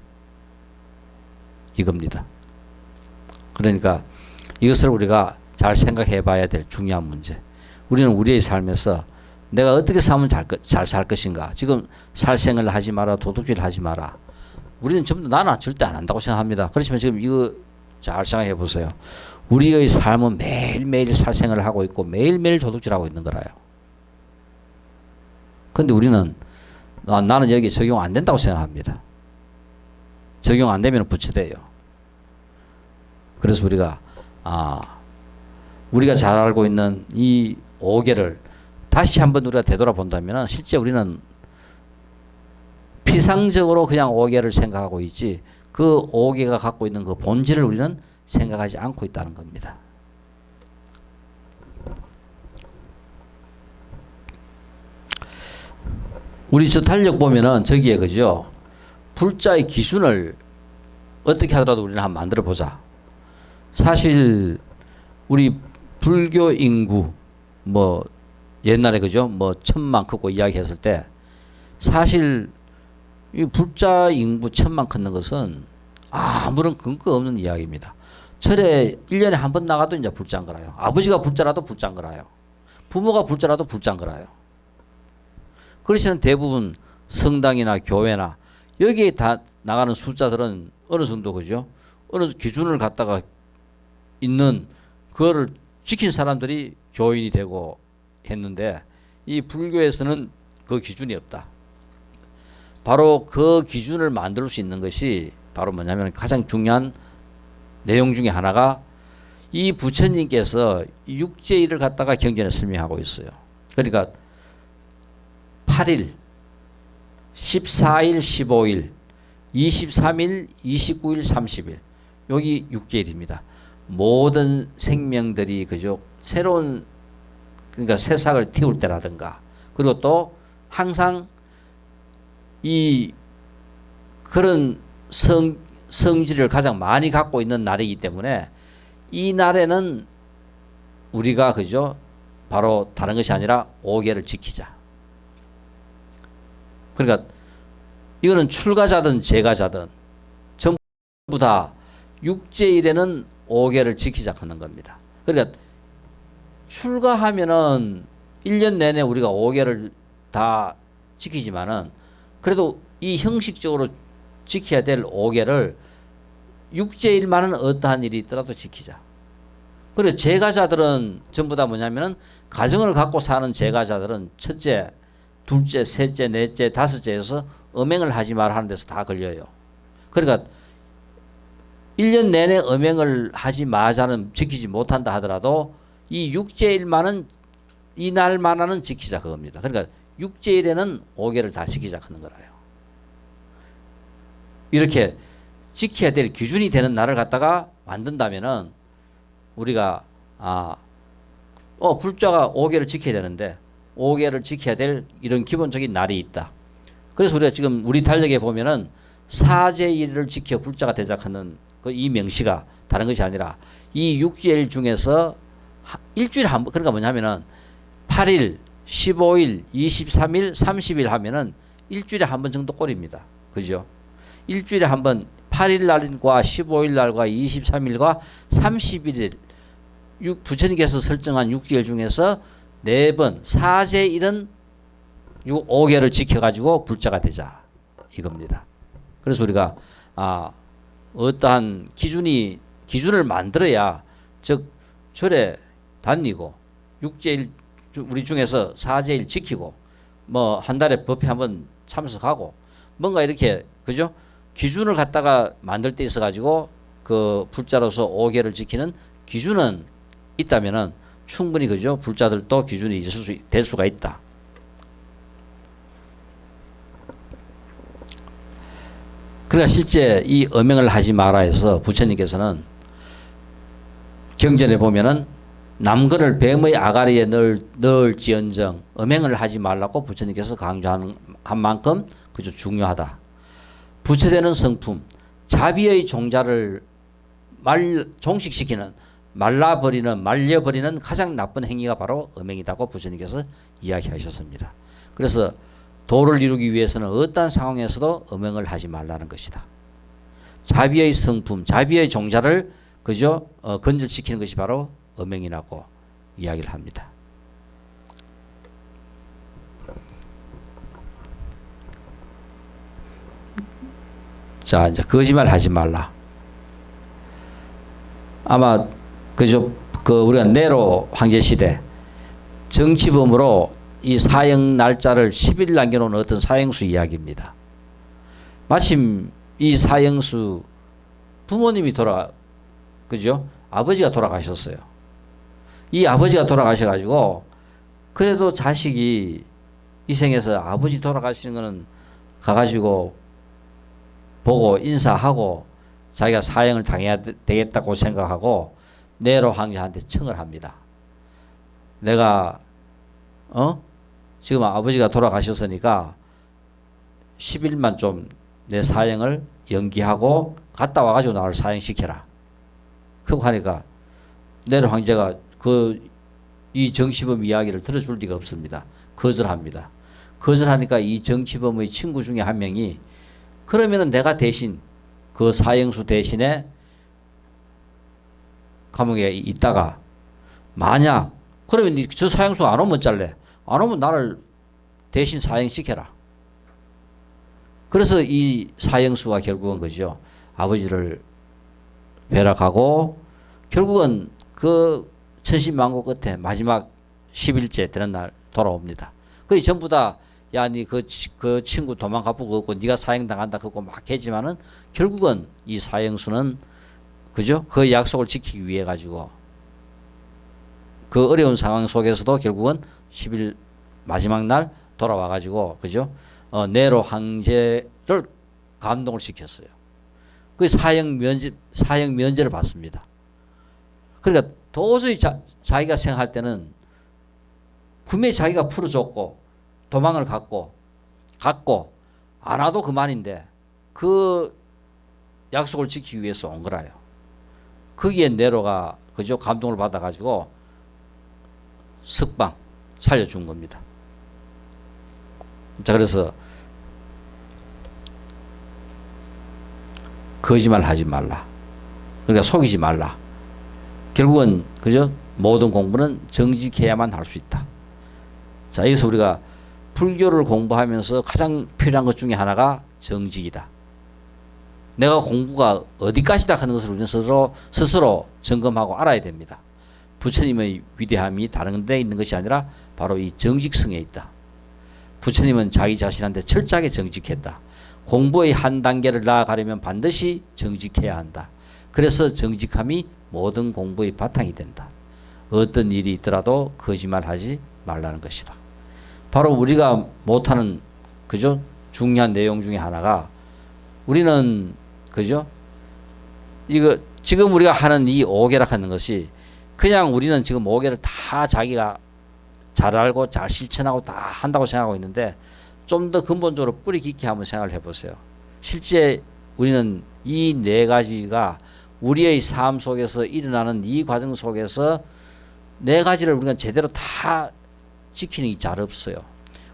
이겁니다. 그러니까 이것을 우리가 잘 생각해 봐야 될 중요한 문제. 우리는 우리의 삶에서 내가 어떻게 살면 잘 살 것인가. 지금 살생을 하지 마라. 도둑질 하지 마라. 우리는 전부 다 나는 절대 안 한다고 생각합니다. 그렇지만 지금 이거 잘 생각해 보세요. 우리의 삶은 매일매일 살생을 하고 있고 매일매일 도둑질하고 있는 거라요. 근데 우리는 나는 여기 적용 안 된다고 생각합니다. 적용 안 되면 부처돼요. 그래서 우리가 잘 알고 있는 이 5개를 다시 한번 우리가 되돌아본다면 실제 우리는 피상적으로 그냥 5개를 생각하고 있지 그 5개가 갖고 있는 그 본질을 우리는 생각하지 않고 있다는 겁니다. 우리 저 달력 보면은 저기에 그죠? 불자의 기준을 어떻게 하더라도 우리는 한번 만들어 보자. 사실 우리 불교 인구 뭐 옛날에 그죠? 뭐 1000만 크고 이야기했을 때 사실 이 불자 인구 1000만 걷는 것은 아무런 근거 없는 이야기입니다. 절에 1년에 한 번 나가도 이제 불자인 거라요. 아버지가 불자라도 불자인 거라요. 부모가 불자라도 불자인 거라요. 그렇지만 대부분 성당이나 교회나 여기에 다 나가는 숫자들은 어느 정도 그죠? 어느 기준을 갖다가 있는 그거를 지킨 사람들이 교인이 되고 했는데 이 불교에서는 그 기준이 없다. 바로 그 기준을 만들 수 있는 것이 바로 뭐냐면 가장 중요한 내용 중에 하나가 이 부처님께서 육제일을 갖다가 경전에 설명하고 있어요. 그러니까 8일, 14일, 15일, 23일, 29일, 30일. 여기 육제일입니다. 모든 생명들이 그죠? 새로운 그러니까 새싹을 틔울 때라든가 그리고 또 항상 이 그런 성질을 가장 많이 갖고 있는 날이기 때문에 이 날에는 우리가 그죠? 바로 다른 것이 아니라 오계를 지키자. 그러니까 이거는 출가자든 재가자든 전부 다 육제일에는 오계를 지키자 하는 겁니다. 그러니까 출가하면은 1년 내내 우리가 오계를 다 지키지만은 그래도 이 형식적으로 지켜야 될 오계를 육제일만은 어떠한 일이 있더라도 지키자. 그리고 재가자들은 전부 다 뭐냐면은 가정을 갖고 사는 재가자들은 첫째, 둘째, 셋째, 넷째, 다섯째에서 음행을 하지 말라 하는 데서 다 걸려요. 그러니까 1년 내내 음행을 하지 마자는 지키지 못한다 하더라도 이 육제일만은 이 날만은 지키자 그겁니다. 그러니까 육제일에는 오계를 다 지키자 하는 거라요. 이렇게 지켜야 될 기준이 되는 날을 갖다가 만든다면은 우리가 불자가 오계를 지켜야 되는데 오계를 지켜야 될 이런 기본적인 날이 있다. 그래서 우리가 지금 우리 달력에 보면은 사제일을 지켜 불자가 되자하는 그 이 명시가 다른 것이 아니라 이 육제일 중에서 일주일에 한 번, 그러니까 뭐냐면은 8일, 15일, 23일, 30일 하면은 일주일에 한 번 정도 꼴입니다. 그죠? 일주일에 한 번 8일 날과 15일 날과 23일과 31일 부처님께서 설정한 육제일 중에서 4번 사제일은 5개를 지켜가지고 불자가 되자 이겁니다. 그래서 우리가 어떠한 기준을 만들어야 즉 절에 다니고 육제일 우리 중에서 사제일 지키고 뭐 한 달에 법회 한번 참석하고 뭔가 이렇게 그죠? 기준을 갖다가 만들 때 있어 가지고 그 불자로서 5개를 지키는 기준은 있다면은 충분히 그죠? 불자들도 기준이 될 수가 있다. 그러니까 실제 이 음행을 하지 마라 해서 부처님께서는 경전에 보면은 남건을 뱀의 아가리에 넣을지언정 음행을 하지 말라고 부처님께서 강조한 만큼 그저 중요하다. 부처되는 성품 자비의 종자를 종식시키는 말려버리는 가장 나쁜 행위가 바로 음행이라고 부처님께서 이야기하셨습니다. 그래서 도를 이루기 위해서는 어떠한 상황에서도 음행을 하지 말라는 것이다. 자비의 성품, 자비의 종자를 그저 건절시키는 것이 바로 음행이라고 이야기를 합니다. 자, 이제 거짓말 하지 말라. 아마 그저 우리가 네로 황제 시대 정치범으로 이 사형 날짜를 10일 남겨놓은 어떤 사형수 이야기입니다. 마침 이 사형수 부모님이 그죠? 아버지가 돌아가셨어요. 이 아버지가 돌아가셔가지고 그래도 자식이 이 생에서 아버지 돌아가시는 거는 가가지고 보고 인사하고 자기가 사형을 당해야 되겠다고 생각하고 네로 황제한테 청을 합니다. 내가 지금 아버지가 돌아가셨으니까 10일만 좀 내 사형을 연기하고 갔다 와가지고 나를 사형시켜라. 그거 하니까 네로 황제가 이 정치범 이야기를 들어줄 리가 없습니다. 거절합니다. 거절하니까 이 정치범의 친구 중에 한 명이 그러면은 내가 대신 그 사형수 대신에 감옥에 있다가 만약 그러면 저 사형수 안 오면 짤래. 안 오면 나를 대신 사형시켜라. 그래서 이 사형수가 결국은 그죠. 아버지를 배락하고 결국은 그 천신만고 끝에 마지막 10일째 되는 날 돌아옵니다. 거의 전부 다 야, 니 그 친구 도망가보고 없고 네가 사형당한다 그거 막 했지만은 결국은 이 사형수는 그죠? 그 약속을 지키기 위해 가지고 그 어려운 상황 속에서도 결국은 10일 마지막 날 돌아와 가지고 그죠? 네로 황제를 감동을 시켰어요. 그 사형 면제를 받습니다. 그러니까 도저히 자기가 생각할 때는 분명히 자기가 풀어줬고 도망을 갔고 안 와도 그만인데 그 약속을 지키기 위해서 온 거라요. 거기에 네로가 그죠? 감동을 받아가지고 석방 살려준 겁니다. 자, 그래서 거짓말 하지 말라. 그러니까 속이지 말라. 결국은 그죠? 모든 공부는 정직해야만 할 수 있다. 자, 여기서 우리가 불교를 공부하면서 가장 필요한 것 중에 하나가 정직이다. 내가 공부가 어디까지다 하는 것을 우리는 스스로 점검하고 알아야 됩니다. 부처님의 위대함이 다른 데 있는 것이 아니라 바로 이 정직성에 있다. 부처님은 자기 자신한테 철저하게 정직했다. 공부의 한 단계를 나아가려면 반드시 정직해야 한다. 그래서 정직함이 모든 공부의 바탕이 된다. 어떤 일이 있더라도 거짓말하지 말라는 것이다. 바로 우리가 못하는 그죠? 중요한 내용 중에 하나가 우리는 그죠? 이거 지금 우리가 하는 이 오계락하는 것이 그냥 우리는 지금 오계를 다 자기가 잘 알고 잘 실천하고 다 한다고 생각하고 있는데 좀 더 근본적으로 뿌리 깊게 한번 생각을 해보세요. 실제 우리는 이 네 가지가 우리의 삶 속에서 일어나는 이 과정 속에서 네 가지를 우리가 제대로 다 지키는 게 잘 없어요.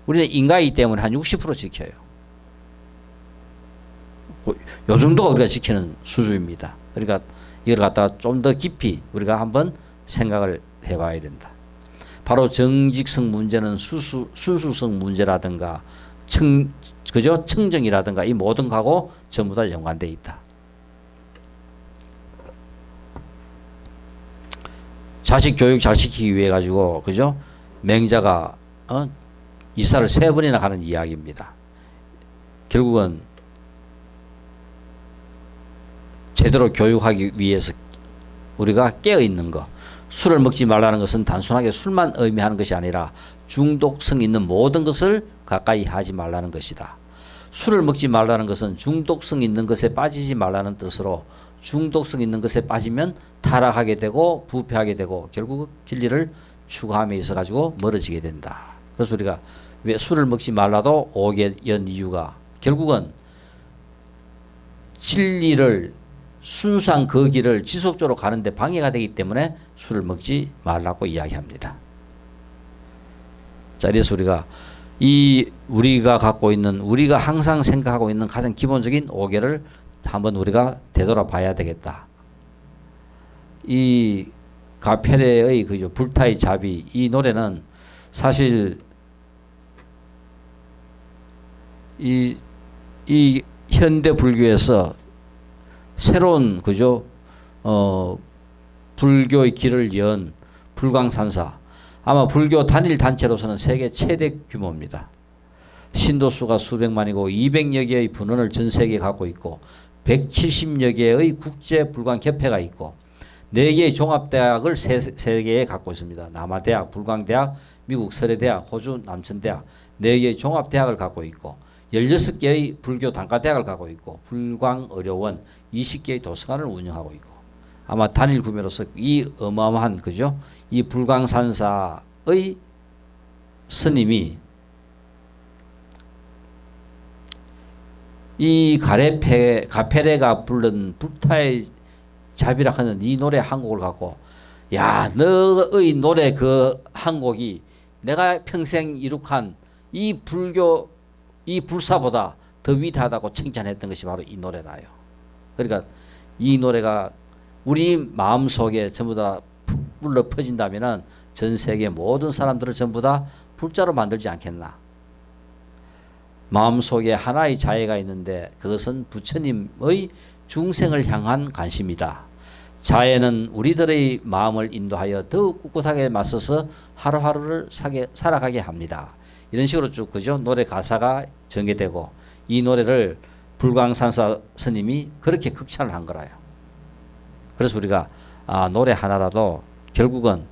우리는 인간이기 때문에 한 60% 지켜요. 요 정도가 우리가 지키는 수준입니다. 그러니까 이걸 갖다가 좀 더 깊이 우리가 한번 생각을 해봐야 된다. 바로 정직성 문제는 순수성 문제라든가 그죠? 청정이라든가 이 모든 거하고 전부 다 연관되어 있다. 자식 교육 잘 시키기 위해 가지고 그죠? 맹자가 이사를 3번이나 하는 이야기입니다. 결국은 제대로 교육하기 위해서 우리가 깨어있는 것. 술을 먹지 말라는 것은 단순하게 술만 의미하는 것이 아니라 중독성 있는 모든 것을 가까이 하지 말라는 것이다. 술을 먹지 말라는 것은 중독성 있는 것에 빠지지 말라는 뜻으로 중독성 있는 것에 빠지면 타락하게 되고 부패하게 되고 결국 진리를 추구함에 있어 가지고 멀어지게 된다. 그래서 우리가 왜 술을 먹지 말라도 오게 연 이유가 결국은 진리를 순수한 그 길을 지속적으로 가는데 방해가 되기 때문에 술을 먹지 말라고 이야기합니다. 자, 그래서 우리가 갖고 있는 우리가 항상 생각하고 있는 가장 기본적인 오계를 한번 우리가 되돌아봐야 되겠다. 이 가페레의 그죠 불타의 자비 이 노래는 사실 이 현대 불교에서 새로운 그죠 불교의 길을 연 불광산사 아마 불교 단일 단체로서는 세계 최대 규모입니다. 신도수가 수백만이고 200여 개의 분원을 전 세계에 갖고 있고 170여 개의 국제 불광협회가 있고 4개의 종합대학을 3개에 갖고 있습니다. 남아대학, 불광대학, 미국 설해대학, 호주 남천대학 4개의 종합대학을 갖고 있고 16개의 불교 단과대학을 가고 있고 불광의료원 20개의 도서관을 운영하고 있고 아마 단일 구매로서 이 어마어마한 그죠? 이 불광산사의 스님이 이 가페레가 부른 불타의 자비라 하는 이 노래 한 곡을 갖고 야 너의 노래 그 한 곡이 내가 평생 이룩한 이 불교 이 불사보다 더 위대하다고 칭찬했던 것이 바로 이 노래라요. 그러니까 이 노래가 우리 마음속에 전부 다 불러 퍼진다면은 전 세계 모든 사람들을 전부 다 불자로 만들지 않겠나. 마음속에 하나의 자애가 있는데 그것은 부처님의 중생을 향한 관심이다. 자애는 우리들의 마음을 인도하여 더욱 꿋꿋하게 맞서서 하루하루를 살아가게 합니다. 이런 식으로 쭉 그죠? 노래 가사가 전개되고 이 노래를 불광산사 스님이 그렇게 극찬을 한 거라요. 그래서 우리가 노래 하나라도 결국은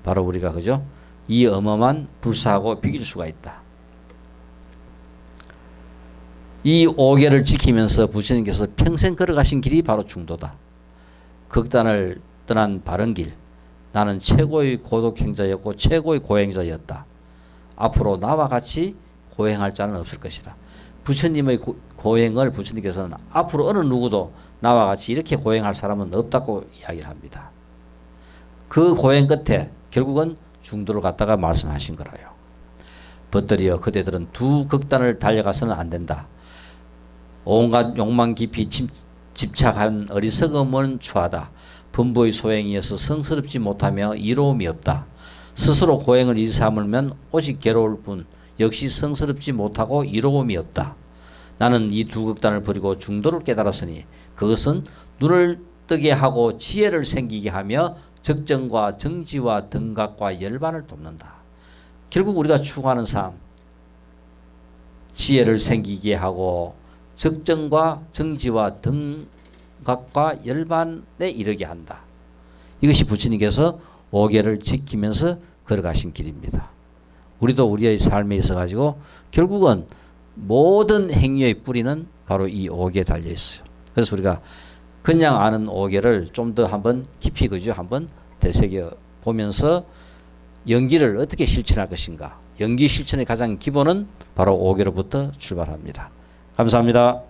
바로 우리가 그죠? 이 어마어마한 불사하고 비길 수가 있다. 이 5개를 지키면서 부처님께서 평생 걸어가신 길이 바로 중도다. 극단을 떠난 바른 길. 나는 최고의 고독행자였고 최고의 고행자였다. 앞으로 나와 같이 고행할 자는 없을 것이다. 부처님의 고행을 부처님께서는 앞으로 어느 누구도 나와 같이 이렇게 고행할 사람은 없다고 이야기를 합니다. 그 고행 끝에 결국은 중도를 갖다가 말씀하신 거라요. 벗들이여 그대들은 두 극단을 달려가서는 안 된다. 온갖 욕망 깊이 집착한 어리석음은 추하다. 분부의 소행이어서 성스럽지 못하며 이로움이 없다. 스스로 고행을 일삼으면 오직 괴로울 뿐 역시 성스럽지 못하고 이로움이 없다. 나는 이 두 극단을 버리고 중도를 깨달았으니 그것은 눈을 뜨게 하고 지혜를 생기게 하며 적정과 정지와 등각과 열반을 돕는다. 결국 우리가 추구하는 삶, 지혜를 생기게 하고 적정과 정지와 등각과 열반에 이르게 한다. 이것이 부처님께서 5개를 지키면서 걸어가신 길입니다. 우리도 우리의 삶에 있어 가지고 결국은 모든 행위의 뿌리는 바로 이 5개에 달려 있어요. 그래서 우리가 그냥 아는 5개를 좀 더 한번 깊이 그죠? 한번 되새겨 보면서 연기를 어떻게 실천할 것인가. 연기 실천의 가장 기본은 바로 5개로부터 출발합니다. 감사합니다.